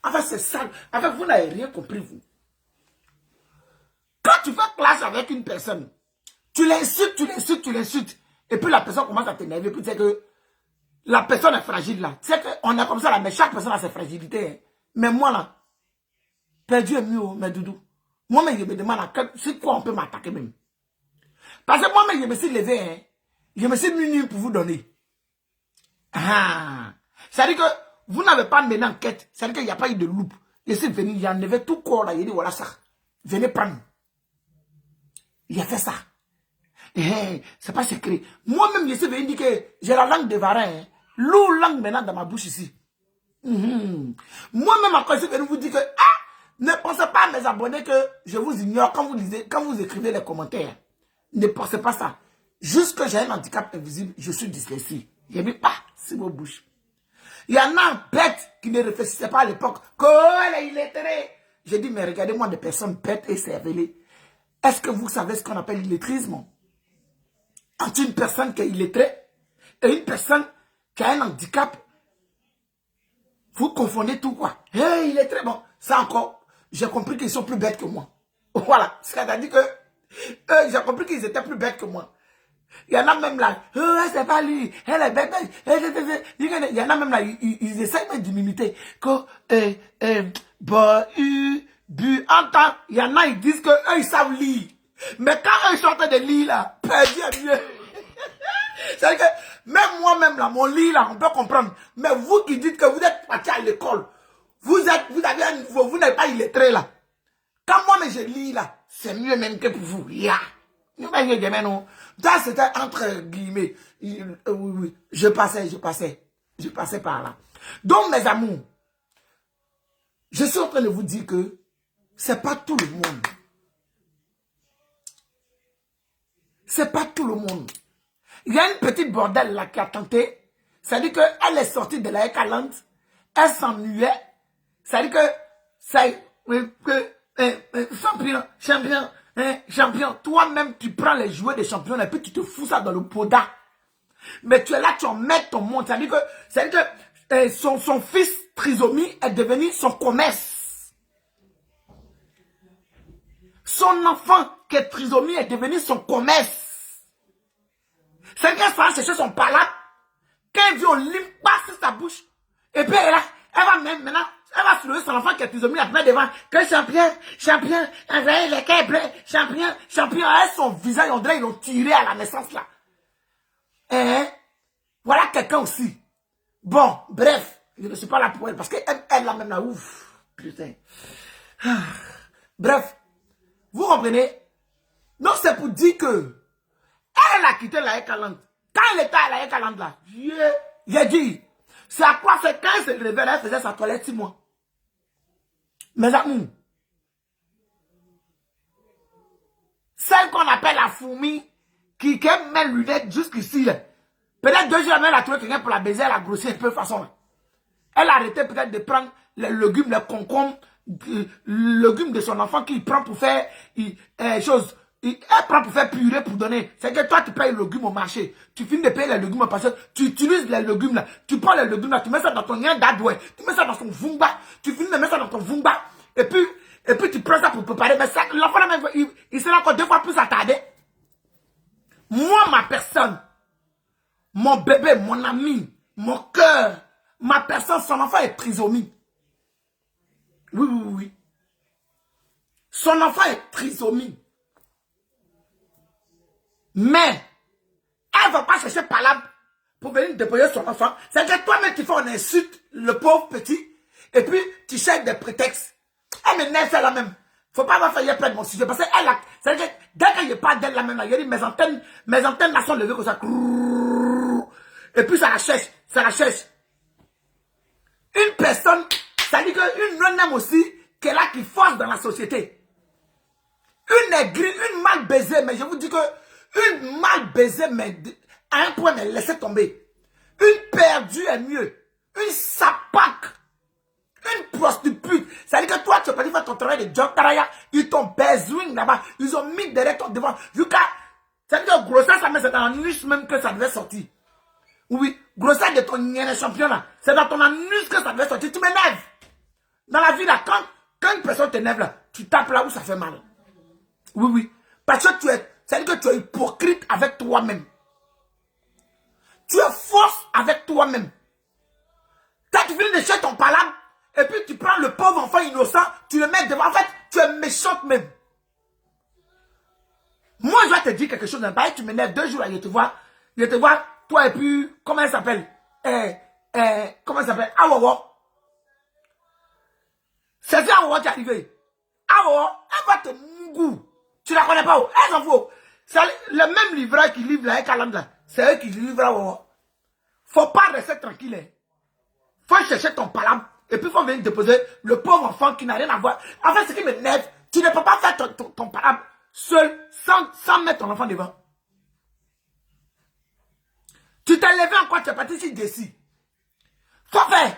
En fait, c'est ça. En fait, vous n'avez rien compris, vous. Quand tu fais clash avec une personne, tu l'insultes. Et puis la personne commence à t'énerver. Puis tu sais que la personne est fragile, là. Tu sais qu'on est comme ça, là, mais chaque personne a ses fragilités. Hein. Mais moi, là, perdu est mieux, mes doudous. Moi-même, je me demande c'est quoi on peut m'attaquer même. Parce que moi-même, je me suis levé, hein. Je me suis mis pour vous donner. Ah. C'est-à-dire que vous n'avez pas mené enquête. C'est-à-dire qu'il n'y a pas eu de loupe. Je suis venu, il y en avait tout corps là. Il dit voilà ça. Venez prendre. Il a fait ça. C'est pas secret. Moi-même, je suis venu dire que j'ai la langue de varin. Hein. L'eau langue maintenant dans ma bouche ici. Moi-même, encore, je suis venu vous dire que ne pensez pas à mes abonnés que je vous ignore quand vous écrivez les commentaires. Ne pensez pas ça. Juste que j'ai un handicap invisible, je suis dyslexique. J'ai dit, c'est vos bouches. Il y en a bêtes qui ne réfléchissaient pas à l'époque. Qu'elle est illettrée. J'ai dit, mais regardez-moi des personnes bêtes et cervelées. Est-ce que vous savez ce qu'on appelle l'illettrisme? Entre une personne qui est illettrée et une personne qui a un handicap, vous confondez tout quoi. Il est très bon. Ça encore, j'ai compris qu'ils sont plus bêtes que moi. Voilà. C'est-à-dire que j'ai compris qu'ils étaient plus bêtes que moi. Il y en a même là, c'est pas lui, elle est bête. Il y en a même là, ils essayent même d'imiter. Entends, il y en a, ils disent qu'eux, ils savent lire. Mais quand eux, ils sont en train de lire là, perdu à mieux. C'est-à-dire que même moi-même là, mon lit là, on peut comprendre. Mais vous qui dites que vous êtes parti à l'école, vous avez un niveau, vous n'êtes pas illettré là. Quand moi-même je lis là, c'est mieux même que pour vous. Ça c'était entre guillemets. Oui. Je passais par là. Donc mes amours, je suis en train de vous dire que c'est pas tout le monde. C'est pas tout le monde. Il y a une petite bordelle là qui a tenté. C'est-à-dire qu'elle est sortie de la Ekaland. Elle s'ennuyait. C'est-à-dire que champion. Toi-même, tu prends les jouets des champions et puis tu te fous ça dans le poda. Mais tu es là, tu en mets ton monde. C'est-à-dire que son fils trisomie est devenu son commerce. Son enfant qui est trisomie est devenu son commerce. C'est qu'elle va chercher son palabre. Quand elle vient, on limpe pas sur sa bouche. Et puis elle va même maintenant, elle va soulever son enfant qui est trisomie, elle met devant. Que champion, avec les cœurs bleus, champion. Elle, son visage, on dirait qu'ils l'ont tiré à la naissance là. Voilà quelqu'un aussi. Bon, bref, je ne suis pas là pour elle parce qu'elle là même là, ouf, putain. Bref, vous comprenez? Donc c'est pour dire que elle a quitté la Ekaland. Quand elle était à la Ekaland là, j'ai dit, c'est à quoi c'est quand elle se réveillait, elle faisait sa toilette 6 mois. Mes amours, celle qu'on appelle la fourmi, qui met lunettes jusqu'ici, peut-être 2 jours avant, elle a trouvé quelqu'un pour la baiser, elle a grossi un peu de façon. Elle a arrêté peut-être de prendre les légumes, les concombres, les légumes de son enfant qu'il prend pour faire chose. Elle prend pour faire purée pour donner. C'est que toi, tu payes les légumes au marché. Tu finis de payer les légumes parce que tu utilises les légumes là. Tu prends les légumes là, tu mets ça dans ton lien d'adoué. Tu mets ça dans son vumba. Tu finis de mettre ça dans ton vumba. Et puis tu prends ça pour préparer. Mais ça, l'enfant là même, il sera encore 2 fois plus attardé. Moi, ma personne, mon bébé, mon ami, mon cœur, ma personne, son enfant est trisomie. Oui. Son enfant est trisomie. Mais, elle ne va pas chercher palabre pour venir déposer son enfant. C'est que toi-même, tu fais une insulte, le pauvre petit, et puis tu cherches des prétextes. Elle m'énerve là même. Faut pas avoir failli perdre mon sujet. Parce qu'elle a. C'est-à-dire que dès que je parle d'elle là même, il y a dit mes antennes là sont levées comme ça. Et puis ça la cherche. Une personne, ça dit qu'une non-homme aussi, qui est là, qui force dans la société. Une aigrie, une mal baisée, mais je vous dis que une mal baisée, mais à un point, mais laissez tomber. Une perdue est mieux. Une sapac. Une prostituée. Ça veut dire que toi, tu peux pas faire ton travail de job taraya. Ils t'ont besoin là-bas. Ils ont mis derrière ton devant. Jusqu'à C'est-à-dire que grossesse, ça met dans l'anus même que ça devait sortir. Oui, grossesse de ton champion là, c'est dans ton anus que ça devait sortir. Tu m'énerves. Dans la vie là, quand une personne t'énerve là, tu tapes là où ça fait mal. Oui, oui. Parce que c'est-à-dire que tu es hypocrite avec toi-même. Tu es fausse avec toi-même. Quand tu viens de chez ton palabre, et puis tu prends le pauvre enfant innocent, tu le mets devant. En fait, tu es méchante même. Moi, je vais te dire quelque chose. Pareil, tu m'énerves 2 jours, je te vois, toi et puis, comment elle s'appelle? Comment elle s'appelle? Awawa. C'est ça Awawa qui est arrivé. Awawa, elle va te mougou. Tu la connais pas? Elle s'en fout. C'est le même livreur qui livre la Ekaland là. C'est eux qui livrent Awawa. Faut pas rester tranquille. Hein. Faut chercher ton palabre. Et puis, il faut venir déposer le pauvre enfant qui n'a rien à voir. En fait, ce qui m'énerve, tu ne peux pas faire ton palabre seul, sans mettre ton enfant devant. Tu t'es levé en quoi? Tu es parti ici d'ici. Faut faire.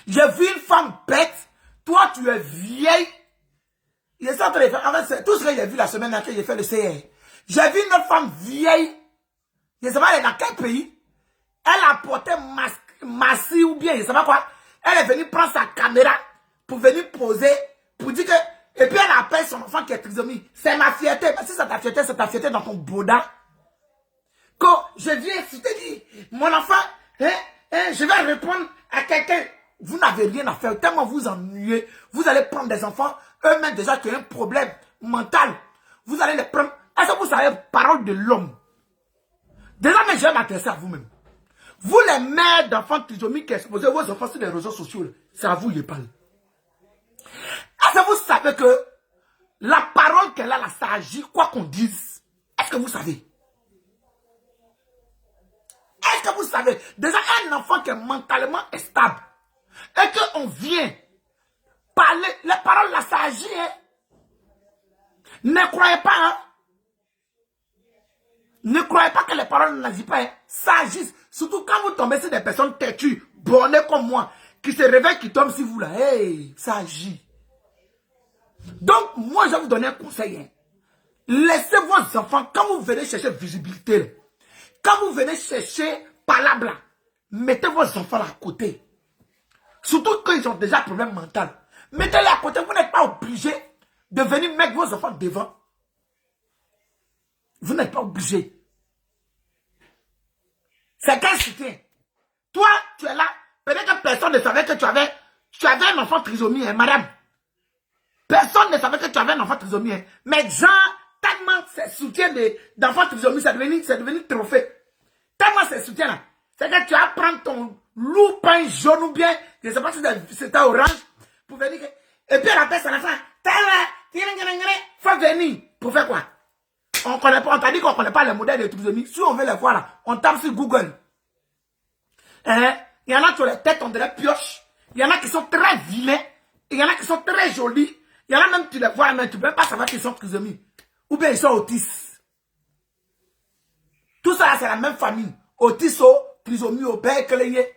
J'ai vu une femme bête. Toi, tu es vieille. Il est en train de faire. En fait, c'est tout ce que j'ai vu la semaine dernière que j'ai fait le CR. J'ai vu une autre femme vieille. Je ne sais pas, elle est dans quel pays. Elle a porté massi ou bien, je ne sais pas quoi. Elle est venue prendre sa caméra pour venir poser, pour dire que... Et puis elle appelle son enfant qui est trisomie. C'est ma fierté. Mais si c'est ta fierté dans ton boda. Quand je viens, je te dis, mon enfant, je vais répondre à quelqu'un. Vous n'avez rien à faire. Tellement vous ennuyez. Vous allez prendre des enfants, eux-mêmes déjà qui ont un problème mental. Vous allez les prendre. Est-ce que vous savez, parole de l'homme? Déjà, mais je vais m'intéresser à vous-même. Vous, les mères d'enfants trisomiques qui exposez vos enfants sur les réseaux sociaux, c'est à vous qui parle. Est-ce que vous savez que la parole qu'elle a là, ça agit, quoi qu'on dise? Est-ce que vous savez? Est-ce que vous savez? Déjà, un enfant qui est mentalement stable et qu'on vient parler, les paroles là, ça agit. Hein? Ne croyez pas, hein? Ne croyez pas que les paroles n'agissent pas, hein? Ça agit. Surtout quand vous tombez sur des personnes têtues, bornées comme moi, qui se réveillent, qui tombent sur vous là. Hey, ça agit. Donc, moi, je vais vous donner un conseil. Hein. Laissez vos enfants, quand vous venez chercher visibilité, quand vous venez chercher palabre, mettez vos enfants là à côté. Surtout quand ils ont déjà un problème mental. Mettez-les à côté. Vous n'êtes pas obligé de venir mettre vos enfants devant. Vous n'êtes pas obligé. C'est quel soutien? Toi, tu es là. Peut-être que personne ne savait que tu avais un enfant trisomie, hein, madame. Personne ne savait que tu avais un enfant trisomie. Hein. Mais genre, tellement ces soutiens d'enfants trisomie, c'est devenu trophée. Tellement ces soutiens-là. C'est que tu vas prendre ton loup pain jaune ou bien, je ne sais pas si c'était orange, pour venir. Et puis elle appelle son enfant. Faut venir. Pour faire quoi? On t'a dit qu'on ne connaît pas les modèles de trisomie. Si on veut les voir là, on tape sur Google. Il y en a qui ont les têtes, on dirait pioche. Il y en a qui sont très vilains. Il y en a qui sont très jolis. Il y en a même, tu les vois, mais tu ne peux pas savoir qu'ils sont trisomies. Ou bien ils sont autistes. Tout ça, c'est la même famille. Autisme, trisomie, au père, que les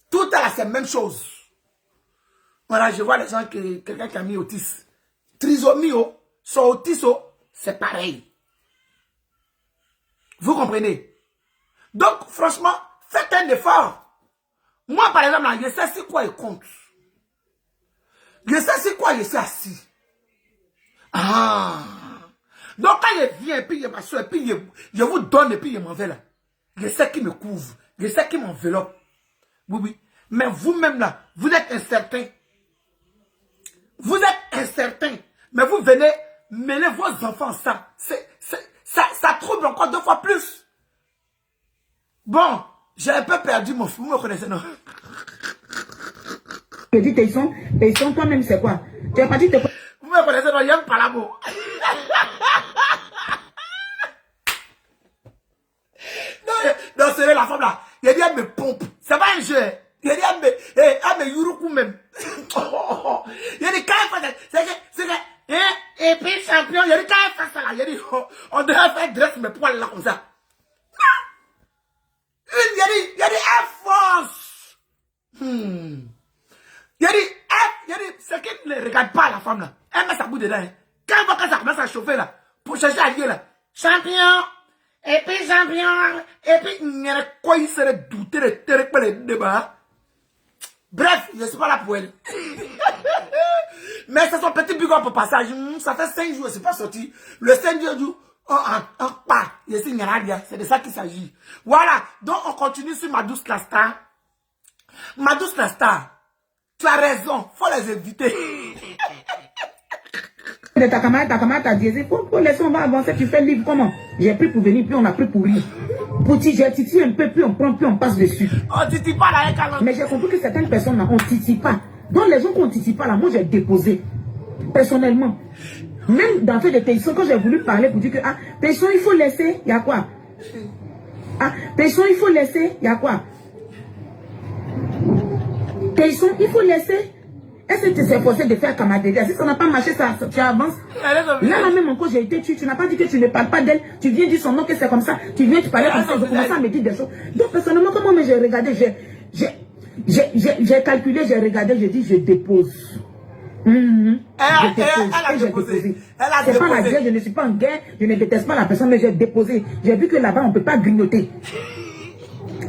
Tout là, c'est la même chose. Voilà, je vois les gens, quelqu'un qui a mis autisme. Trisomie, son autisme, c'est pareil. Vous comprenez? Donc, franchement, faites un effort. Moi, par exemple, là, je sais c'est quoi il compte. Je sais c'est quoi je suis assis. Ah. Donc, quand je viens, et puis je m'assois, et puis je vous donne, et puis je m'en vais là. Je sais qui me couvre. Je sais qui m'enveloppe. Oui, oui. Mais vous-même là, vous êtes incertain. Vous êtes incertain. Mais vous venez mêler vos enfants ça. Ça trouble encore 2 fois plus. Bon, j'ai un peu perdu mon fou. Vous me connaissez, non? Je dis, Taïson, toi-même, c'est quoi? Tu es parti te... Vous me connaissez, non? Y'aime pas l'amour. Non, c'est la femme là. Il a dit, elle me pompe. C'est pas un jeu. Il a dit, elle me yuruku même. Il a dit, quand elle fait ça, et puis champion, il a dit, quand elle fait ça là, il a dit, on devrait faire dresse mes poils là comme ça. Il a dit, elle force. Il a dit, c'est qu'elle ne regarde pas la femme là. Elle met sa boue dedans. Hein. Quand elle voit que ça commence à chauffer là, pour chercher à dire là, champion, et puis champion, et puis il y a quoi il serait douté de terre pour les débats. Bref, je ne suis pas là pour elle. Mais c'est son petit bigot pour passage. Ça fait 5 jours, c'est pas sorti. Le 5 jours, on part. C'est de ça qu'il s'agit. Voilà. Donc, on continue sur ma douce la star. Ma douce la star. Tu as raison. Faut les éviter. Ta camarade t'a dit, pour laisser, on va avancer, tu fais le livre comment? J'ai pris pour venir, puis on a pris pour rire. Pour j'ai titillé un peu, puis on prend, puis on passe dessus. On titille pas là, avec. Mais j'ai compris que certaines personnes, là, on titille pas. Donc les gens qu'on titille pas, là, moi j'ai déposé. Personnellement. Même dans fait des pétitions, quand j'ai voulu parler pour dire que, ah, pétition, il faut laisser, il y a quoi? Ah, pétition, il faut laisser, il y a quoi? Pétition, il faut laisser. Est-ce que tu t'es forcé de faire camaraderie? Si ça n'a pas marché, ça, tu avances. Là, même encore, j'ai été tu n'as pas dit que tu ne parles pas d'elle. Tu viens dire son nom, que c'est comme ça. Tu viens, tu parlais comme ça. Je commençais à me dire des choses. Donc, personnellement, comment j'ai regardé, j'ai calculé, j'ai regardé, j'ai dit, je dépose. Je dépose. Et j'ai déposé. C'est pas la guerre, je ne suis pas en guerre, je ne déteste pas la personne, mais j'ai déposé. J'ai vu que là-bas, on ne peut pas grignoter.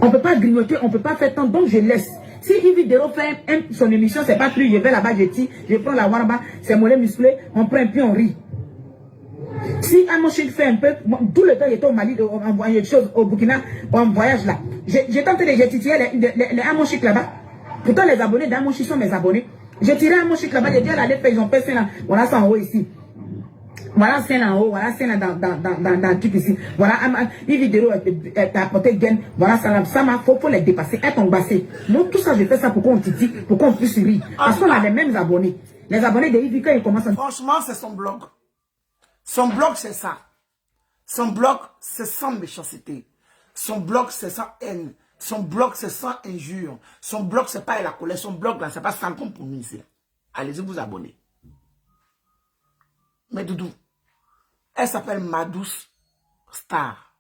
On ne peut pas grignoter, on ne peut pas faire tant, donc je laisse. Si une vidéo fait son émission, c'est pas plus, je vais là-bas, je tire, je prends la warba, c'est mollet musclé, on prend un puis on rit. Si Amoshik fait un peu, tout le temps j'étais au Mali, on envoyait des choses au Burkina, en voyage là. J'ai tenté de titiller les Amoshik là-bas. Pourtant les abonnés d'Amoshik sont mes abonnés. J'ai tiré Amoshik là-bas, j'ai dit à la lettre, ils ont fait ça là, voilà ça en haut ici. Voilà scène en haut, voilà scène dans le truc ici. Voilà une vidéo t'as apporté gain. Voilà ça m'a faut les dépasser, être embassé. Donc tout ça je fais ça pour qu'on titille, pour qu'on puisse rire. Parce qu'on a les mêmes abonnés. Les abonnés de Ivy quand ils commencent à... Franchement, c'est son blog. Son blog, c'est ça. Son blog, c'est sans méchanceté. Son blog, c'est sans haine. Son blog, c'est sans injure. Son blog, c'est pas la colère. Son blog, là, c'est pas sans compromis ici. Allez-y vous abonner. Mais Doudou, elle s'appelle Ma Douce Star.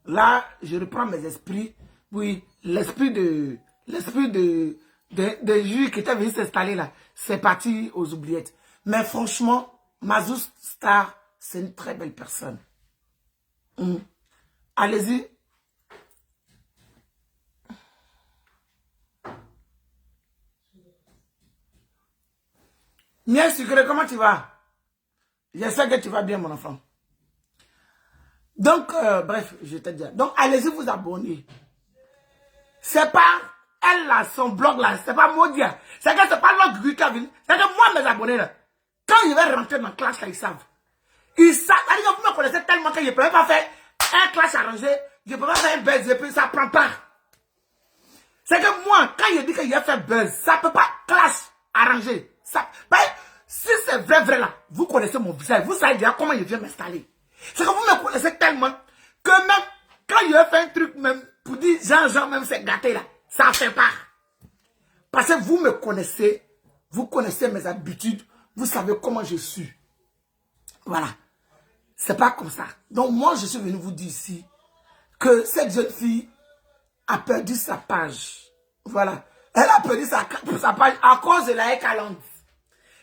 Là, je reprends mes esprits. Oui, l'esprit de juifs qui était venu s'installer là, c'est parti aux oubliettes. Mais franchement, Ma Douce Star, c'est une très belle personne. Allez-y. Bien sucré, comment tu vas? Je sais que tu vas bien, mon enfant. Donc, bref, je te dis. Donc, allez-y vous abonner. C'est pas elle là, son blog là, c'est pas Modia. C'est que c'est pas l'autre qui a vu. C'est que moi, mes abonnés là, quand je vais rentrer dans la classe là, ils savent. Ils savent. C'est-à-dire que vous me connaissez tellement que je ne peux pas faire un clash arrangé, je ne peux pas faire un buzz, et puis ça ne prend pas. C'est que moi, quand je dis que je fait buzz, ça ne peut pas clash arrangé. Ça, ben, si c'est vrai là, vous connaissez mon visage, vous savez déjà comment je viens m'installer. C'est que vous me connaissez tellement que même quand je fais un truc même pour dire Jean même c'est gâté là, ça ne fait pas. Parce que vous me connaissez, vous connaissez mes habitudes, vous savez comment je suis. Voilà. C'est pas comme ça. Donc moi je suis venu vous dire ici que cette jeune fille a perdu sa page. Voilà. Elle a perdu sa page à cause de la Ekaland.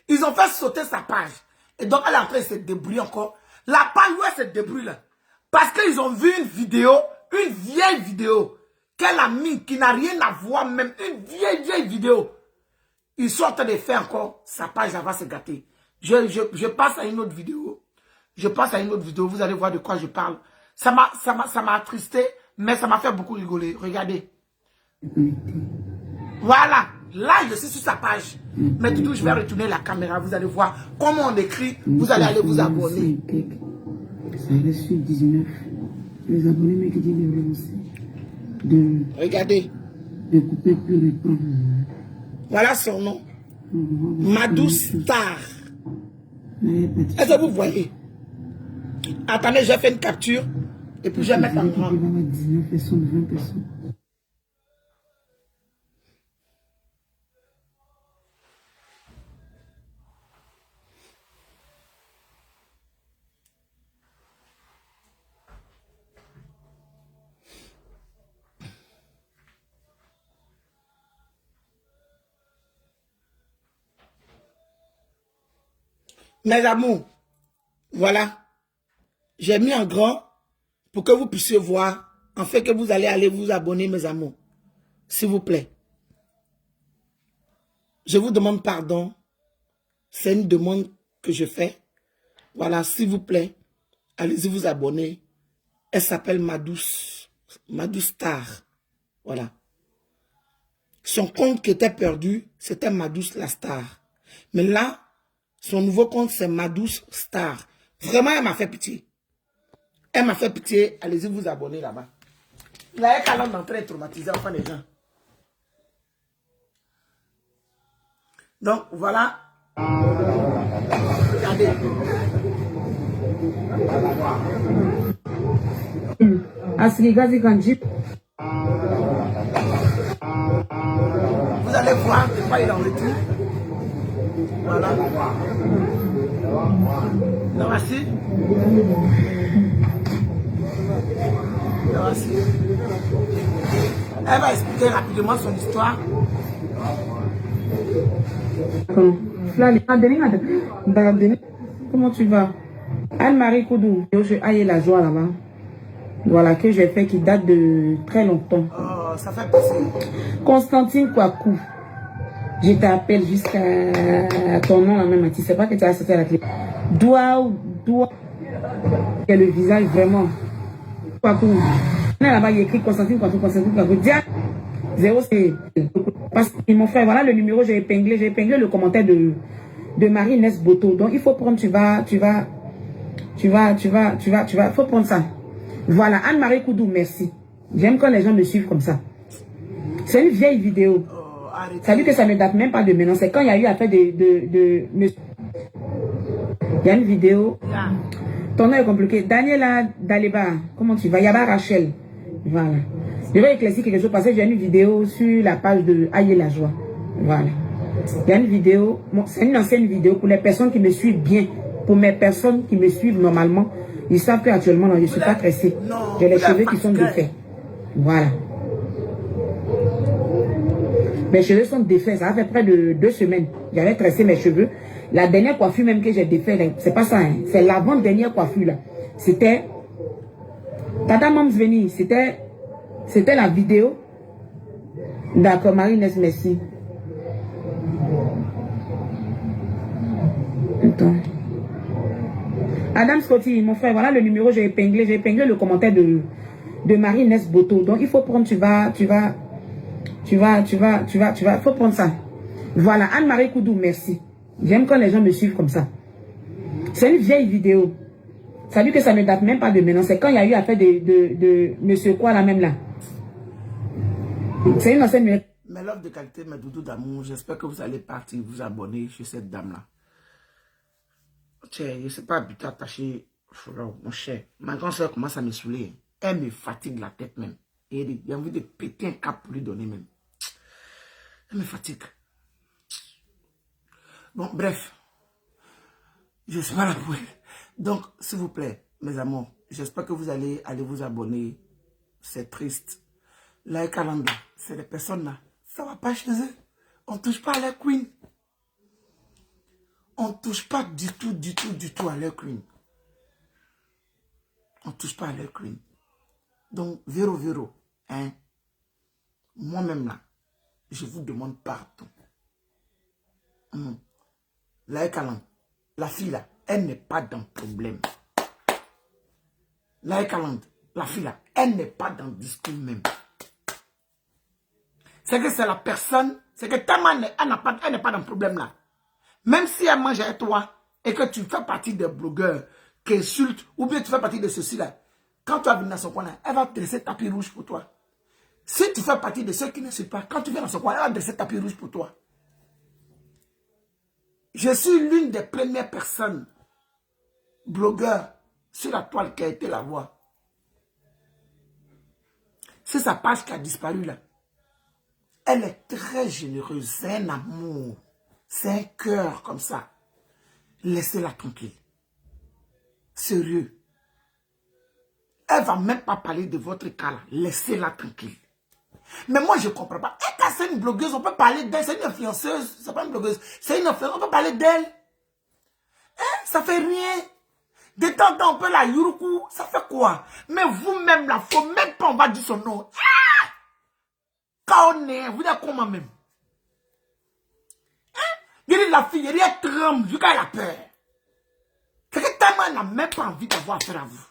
Ils ont fait sauter sa page. Et donc elle est en train de se débrouiller encore. La page où elle se débrouille là. Parce qu'ils ont vu une vidéo, une vieille vidéo qu'elle a mis, qui n'a rien à voir même, une vieille vidéo. Ils sont en train de faire encore, sa page elle va se gâter. Je passe à une autre vidéo. Je passe à une autre vidéo, vous allez voir de quoi je parle. Ça m'a attristé, mais ça m'a fait beaucoup rigoler. Regardez. Voilà. Là, je suis sur sa page. Mais tout, je vais retourner la caméra. Vous allez voir comment on écrit. Vous allez aller vous abonner. Ça reste sur 19. Les abonnés, mais qui disent de relancer. Regardez. De couper plus le temps. Voilà son nom. Ma Douce Star. Est-ce que vous voyez? Attendez, j'ai fait une capture. Et puis je vais mettre en grand. 19 personnes, 20 personnes. Mes amours, Voilà. J'ai mis en grand pour que vous puissiez voir. En fait que vous allez aller vous abonner, mes amours. S'il vous plaît. Je vous demande pardon. C'est une demande que je fais. Voilà, s'il vous plaît. Allez-y vous abonner. Elle s'appelle Madouce. Madouce Star. Voilà. Son compte qui était perdu, c'était Madouce la Star. Mais là, son nouveau compte, c'est Madouce Star. Vraiment, elle m'a fait pitié. Elle m'a fait pitié. Allez-y vous abonner là-bas. Là, elle est d'entrer et traumatiser enfin les gens. Donc, voilà. Regardez. Vous allez voir de quoi il en retourne. Voilà. Non, merci. Non, merci. Elle va expliquer rapidement son histoire. Comment tu vas? Anne-Marie Koudou, je haïs la joie là-bas. Voilà, que j'ai fait qui date de très longtemps. Oh, ça fait plaisir. Constantine Kouakou. Je t'appelle jusqu'à ton nom la même. Tu sais pas que tu as acheté la clé. Doua. Il y a le visage vraiment. Kouakou. Là-bas, il y a écrit Constantine Kouakou. Dia 0 c'est. Parce qu'ils m'ont fait, voilà le numéro, j'ai épinglé le commentaire de Marie-Inès Boto. Donc il faut prendre, tu vas, faut prendre ça. Voilà, Anne-Marie Koudou, merci. J'aime quand les gens me suivent comme ça. C'est une vieille vidéo. Ça veut dire que ça ne date même pas de maintenant. C'est quand il y a eu affaire il y a une vidéo. Ton nom est compliqué. Daniela Daleba, comment tu vas? Yaba Rachel. Voilà. Je vais éclaircir quelque chose parce que j'ai une vidéo sur la page de Aïe la joie. Voilà. Il y a une vidéo. Bon, c'est une ancienne vidéo pour les personnes qui me suivent bien. Pour mes personnes qui me suivent normalement. Ils savent qu'actuellement, je ne suis pas tressée. J'ai les cheveux qui sont défaits. Voilà. Mes cheveux sont défaits. Ça a fait près de 2 semaines. J'avais tressé mes cheveux. La dernière coiffure même que j'ai défaite, c'est pas ça. Hein. C'est l'avant-dernière coiffure là. C'était... Tata Mams Veni. C'était la vidéo. D'accord, Marie-Inès, merci. Attends. Adam Scotty, mon frère, voilà le numéro, j'ai épinglé le commentaire de Marie-Inès Boto. Donc il faut prendre, faut prendre ça. Voilà, Anne-Marie Koudou, merci. J'aime quand les gens me suivent comme ça. C'est une vieille vidéo. Ça veut dire que ça ne date même pas de maintenant. C'est quand il y a eu affaire de monsieur quoi là même là. C'est une ancienne. Mes love de qualité, mes doudous d'amour, j'espère que vous allez partir vous abonner chez cette dame-là. Tiens, je ne sais pas habitué attaché, mon cher. Ma grande soeur commence à me saouler. Elle me fatigue la tête même. Et j'ai envie de péter un cap pour lui donner même. Elle me fatigue. Bon, bref. Je suis pas là pour elle. Donc, s'il vous plaît, mes amours, j'espère que vous allez vous abonner. C'est triste. Like Calendar, c'est des personnes là. Ça va pas chez eux. On touche pas à leur queen. On touche pas du tout à leur queen. On touche pas à leur queen. Donc, Véro, hein. Moi-même là, je vous demande pardon. Like Calendar, la fille là, elle n'est pas dans le problème. Like Calendar, la fille là, elle n'est pas dans le discours même. C'est que c'est la personne, c'est que tellement elle n'est pas dans le problème là. Même si elle mange avec toi et que tu fais partie des blogueurs qui insultent ou bien tu fais partie de ceux-ci là, quand tu vas venir dans son coin là, elle va dresser tapis rouge pour toi. Si tu fais partie de ceux qui n'insultent pas, quand tu viens dans son coin, elle va dresser tapis rouge pour toi. Je suis l'une des premières personnes blogueurs sur la toile qui a été la voix. C'est sa page qui a disparu là. Elle est très généreuse, c'est un amour, c'est un cœur comme ça. Laissez-la tranquille. Sérieux. Elle ne va même pas parler de votre cas là. Laissez-la tranquille. Mais moi, je ne comprends pas. Et quand c'est une blogueuse, on peut parler d'elle. C'est une influenceuse. C'est pas une blogueuse. C'est une influenceuse. On peut parler d'elle. Hein? Ça fait rien. De temps en temps, on peut la Yuruku, ça fait quoi? Mais vous-même, là, faut même pas, on va dire son nom. Ah! Quand on est, vous êtes comment même? Il dit la fille, elle tremble, du coup elle a peur. C'est que tellement elle n'a même pas envie d'avoir affaire à vous.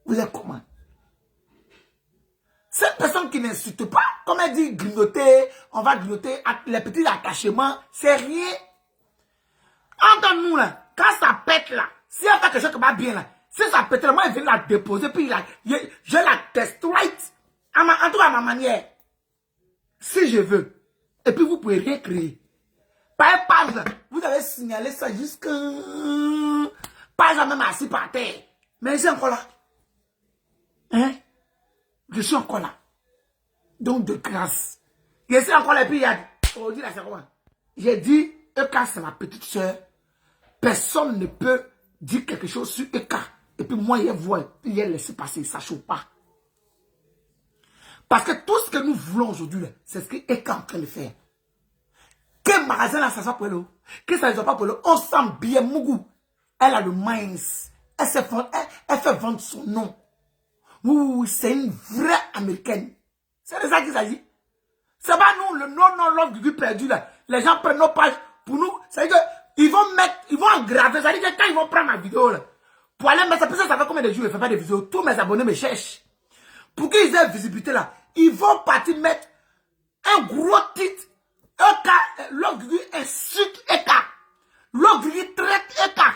Vous êtes comment? Cette personne qui n'insulte pas, comme elle dit grignoter, on va grignoter, les petits attachements, c'est rien. Entre nous là, quand ça pète là, si elle fait quelque chose qui va bien là, si ça pète là, moi je viens la déposer, puis je la teste right, en tout cas à ma manière, si je veux. Et puis vous pouvez rien créer. Par page, vous avez signalé ça jusqu'à page même assis par terre. Mais je suis encore là. Hein? Je suis encore là. Donc de grâce. Je suis encore là et puis il y a dit là c'est comment? J'ai dit Eka c'est ma petite soeur. Personne ne peut dire quelque chose sur Eka. Et puis moi il voit, puis il laisse passer, ça ne chauffe pas. Parce que tout ce que nous voulons aujourd'hui, c'est ce que Eka est en train de faire. Quel magasin là, ça soit pour elle? Que ça ne soit pas pour elle? On sent bien Mougou. Elle a le mince. Elle fait vendre son nom. Oui, c'est une vraie américaine. C'est de ça qu'il s'agit. C'est pas nous, le non, Gugu perdu là. Les gens prennent nos pages pour nous. C'est-à-dire qu'ils vont engraver. C'est-à-dire que quand ils vont prendre ma vidéo là, pour aller mettre ça fait combien de jours, je ne fais pas de vidéos. Tous mes abonnés me cherchent. Pour qu'ils aient visibilité là, ils vont partir mettre un gros titre. Eka, l'Ogri insulte Eka. L'Ogri traite Eka.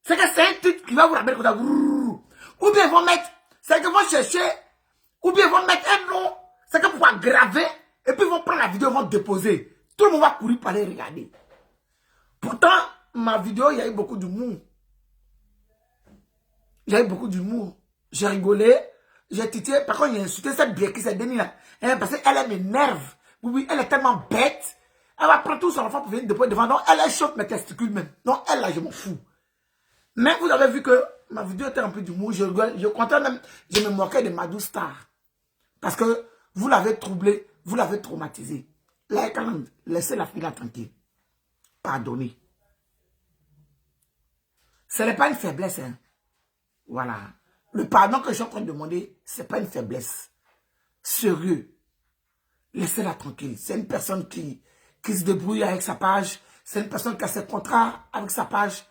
C'est que c'est un titre qui va vous rappeler comme ça. Ou bien ils vont mettre, c'est qu'ils vont chercher, ou bien ils vont mettre un nom, c'est que pour graver, et puis ils vont prendre la vidéo, ils vont déposer. Tout le monde va courir pour aller regarder. Pourtant, ma vidéo, il y a eu beaucoup d'humour. Il y a eu beaucoup d'humour. J'ai rigolé, j'ai titillé. Par contre, il a insulté cette bière qui s'est dénie là. Parce qu'elle m'énerve. Oui, elle est tellement bête. Elle va prendre tout son enfant pour venir devant. Donc, elle choque mes testicules même. Donc, elle là, je m'en fous. Mais vous avez vu que ma vidéo était remplie d'humour. Je comptais même, je me moquais de Madou Star. Parce que vous l'avez troublé, vous l'avez traumatisé. Là, laissez la fille là tranquille. Pardonnez. Ce n'est pas une faiblesse. Hein. Voilà. Le pardon que je suis en train de demander, ce n'est pas une faiblesse. Sérieux. Laissez-la tranquille. C'est une personne qui se débrouille avec sa page. C'est une personne qui a ses contrats avec sa page.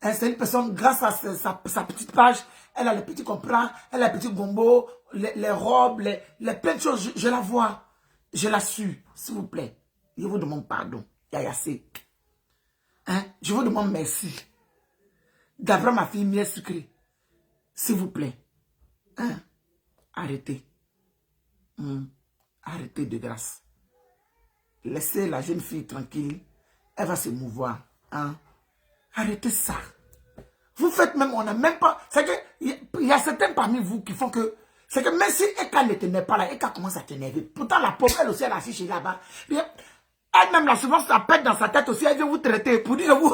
C'est une personne, grâce à sa petite page, elle a les petits comprends, elle a les petits gombos, les robes, les plein de choses. Je la vois. Je la suis. S'il vous plaît. Je vous demande pardon. Yayassé. Hein? Je vous demande merci. D'avoir ma fille miel sucrée. S'il vous plaît. Hein? Arrêtez. Arrêtez de grâce. Laissez la jeune fille tranquille. Elle va se mouvoir. Hein? Arrêtez ça. Vous faites même, on n'a même pas... C'est que il y a certains parmi vous qui font que... C'est que même si Eka ne tenait pas là, Eka commence à t'énerver. Pourtant, la pauvre, elle aussi, elle a affiché là-bas. Elle-même, là, souvent, ça pète dans sa tête aussi. Elle vient vous traiter pour dire que vous...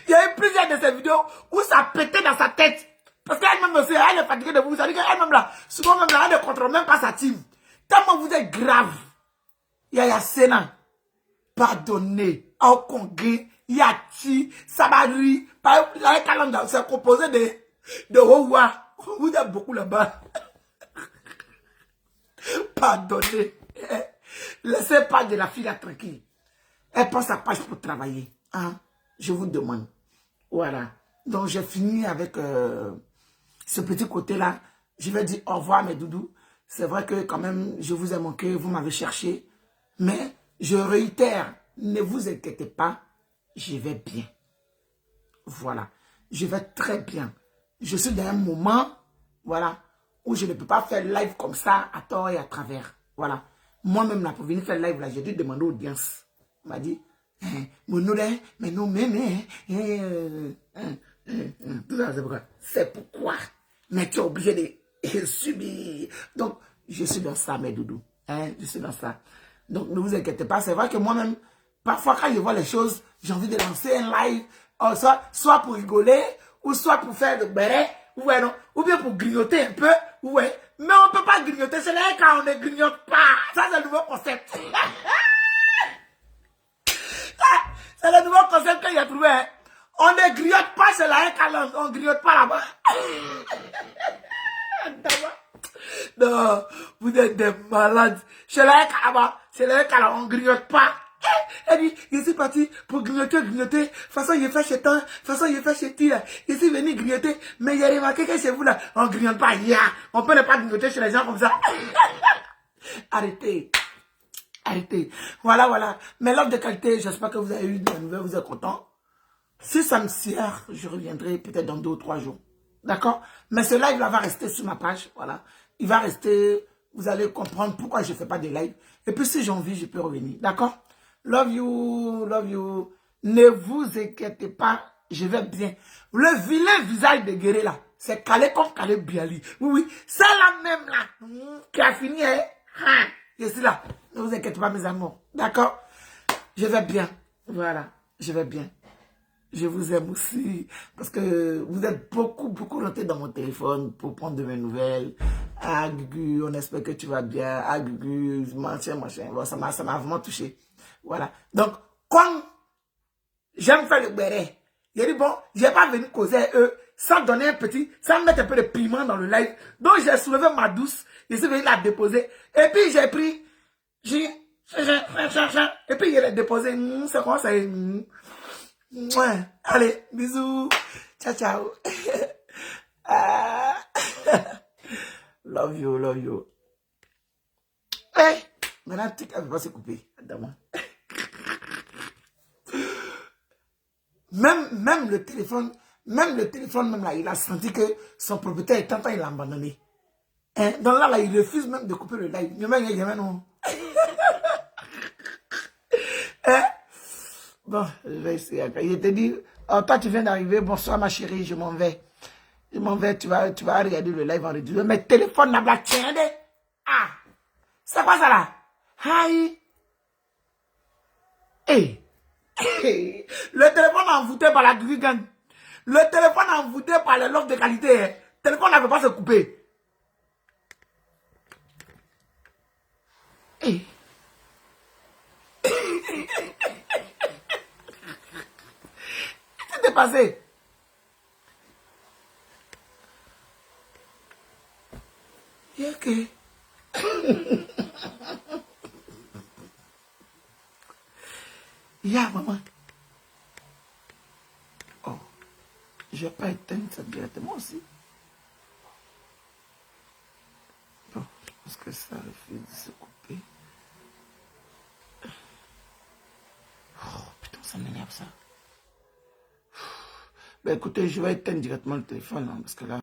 Il y a eu plusieurs de ces vidéos où ça pétait dans sa tête. Parce qu'elle-même aussi, elle est fatiguée de vous. Ça veut dire qu'elle-même là, souvent même là, elle ne contrôle même pas sa team. Tellement vous êtes grave. Yaya Sena, pardonnez, au Congrès, Yati, Sabari, la calendrier, c'est composé de Rowa. Vous êtes beaucoup là-bas. Pardonnez. Laissez pas de la fille là tranquille. Elle prend sa page pour travailler. Hein? Je vous demande. Voilà. Donc, j'ai fini avec ce petit côté-là. Je vais dire au revoir, mes doudous. C'est vrai que quand même, je vous ai manqué, vous m'avez cherché. Mais, je réitère, ne vous inquiétez pas, je vais bien. Voilà. Je vais très bien. Je suis dans un moment, voilà, où je ne peux pas faire live comme ça, à tort et à travers. Voilà. Moi-même, là, pour venir faire live, là, j'ai dû demander aux audience. On m'a dit, mais non, tout ça, c'est pourquoi. C'est pourquoi. Mais tu es obligé de subir. Donc, je suis dans ça, mes doudous. Hein, je suis dans ça. Donc, ne vous inquiétez pas. C'est vrai que moi-même, parfois, quand je vois les choses, j'ai envie de lancer un live, soit pour rigoler, ou soit pour faire le béret, ou bien pour grignoter un peu. Ouais. Mais on ne peut pas grignoter. C'est là quand on ne grignote pas. Ça, c'est le nouveau concept. C'est le nouveau concept qu'il a trouvé. Hein. On ne griotte pas chez la Caland. On ne griotte pas là-bas. Non, vous êtes des malades. Chez la Caland, c'est la Caland, on ne griotte pas. Elle dit, je suis parti pour grignoter. De toute façon, il est fait chez toi. De toute façon, il est fait chez toi. Je suis venu grignoter. Mais il y a remarqué que chez vous, là, on ne grignote pas. On ne peut pas grignoter chez les gens comme ça. Arrêtez. Arrêtez. Voilà. Mais l'offre de qualité, j'espère que vous avez eu de la nouvelle, vous êtes content. Si ça me sert, je reviendrai peut-être dans 2 ou 3 jours. D'accord? Mais ce live-là va rester sur ma page. Voilà. Il va rester, vous allez comprendre pourquoi je ne fais pas de live. Et puis si j'ai envie, je peux revenir. D'accord? Love you, love you. Ne vous inquiétez pas, je vais bien. Le vilain visage de Guéré là, c'est calé comme calé Biali. Oui, c'est la même là, qui a fini, hein? Je suis là. Ne vous inquiétez pas, mes amours. D'accord? Je vais bien. Voilà, je vais bien. Je vous aime aussi, parce que vous êtes beaucoup rentrés dans mon téléphone pour prendre de mes nouvelles. Ah, Gugu, on espère que tu vas bien. Ah, Gugu, machin. Bon, ça m'a vraiment touché. Voilà. Donc, comme j'aime faire le béret, j'ai dit, bon, je n'ai pas venu causer à eux sans donner sans mettre un peu de piment dans le live. Donc, j'ai soulevé ma douce, je suis venu la déposer. Et puis, j'ai pris, et puis, je l'ai déposé. C'est comment ça? Allez, bisous. Ciao. Love you. Hey, maintenant, TikTok va pas se couper. Même le téléphone, même là, il a senti que son propriétaire est tentant, il l'a abandonné. Hein? Donc là, il refuse même de couper le live. Non. Hein? Bon, je vais essayer. Il te dit, oh, toi tu viens d'arriver, bonsoir ma chérie, je m'en vais. Tu vas regarder le live en réduit. Mais téléphone n'a pas tiré. Ah, c'est quoi ça là? Hi. Hey. Le téléphone envoûté par la Grigan. Le téléphone envoûté par les l'offre de qualité. Le téléphone ne peut pas se couper. Hey. Qu'est-ce qui s'est passé? Ok. Maman. Oh, je vais pas éteindre ça directement aussi. Bon, je pense que ça refuse de se couper. Oh, putain, ça m'énerve ça. Ben écoutez, je vais éteindre directement le téléphone, hein, parce que là...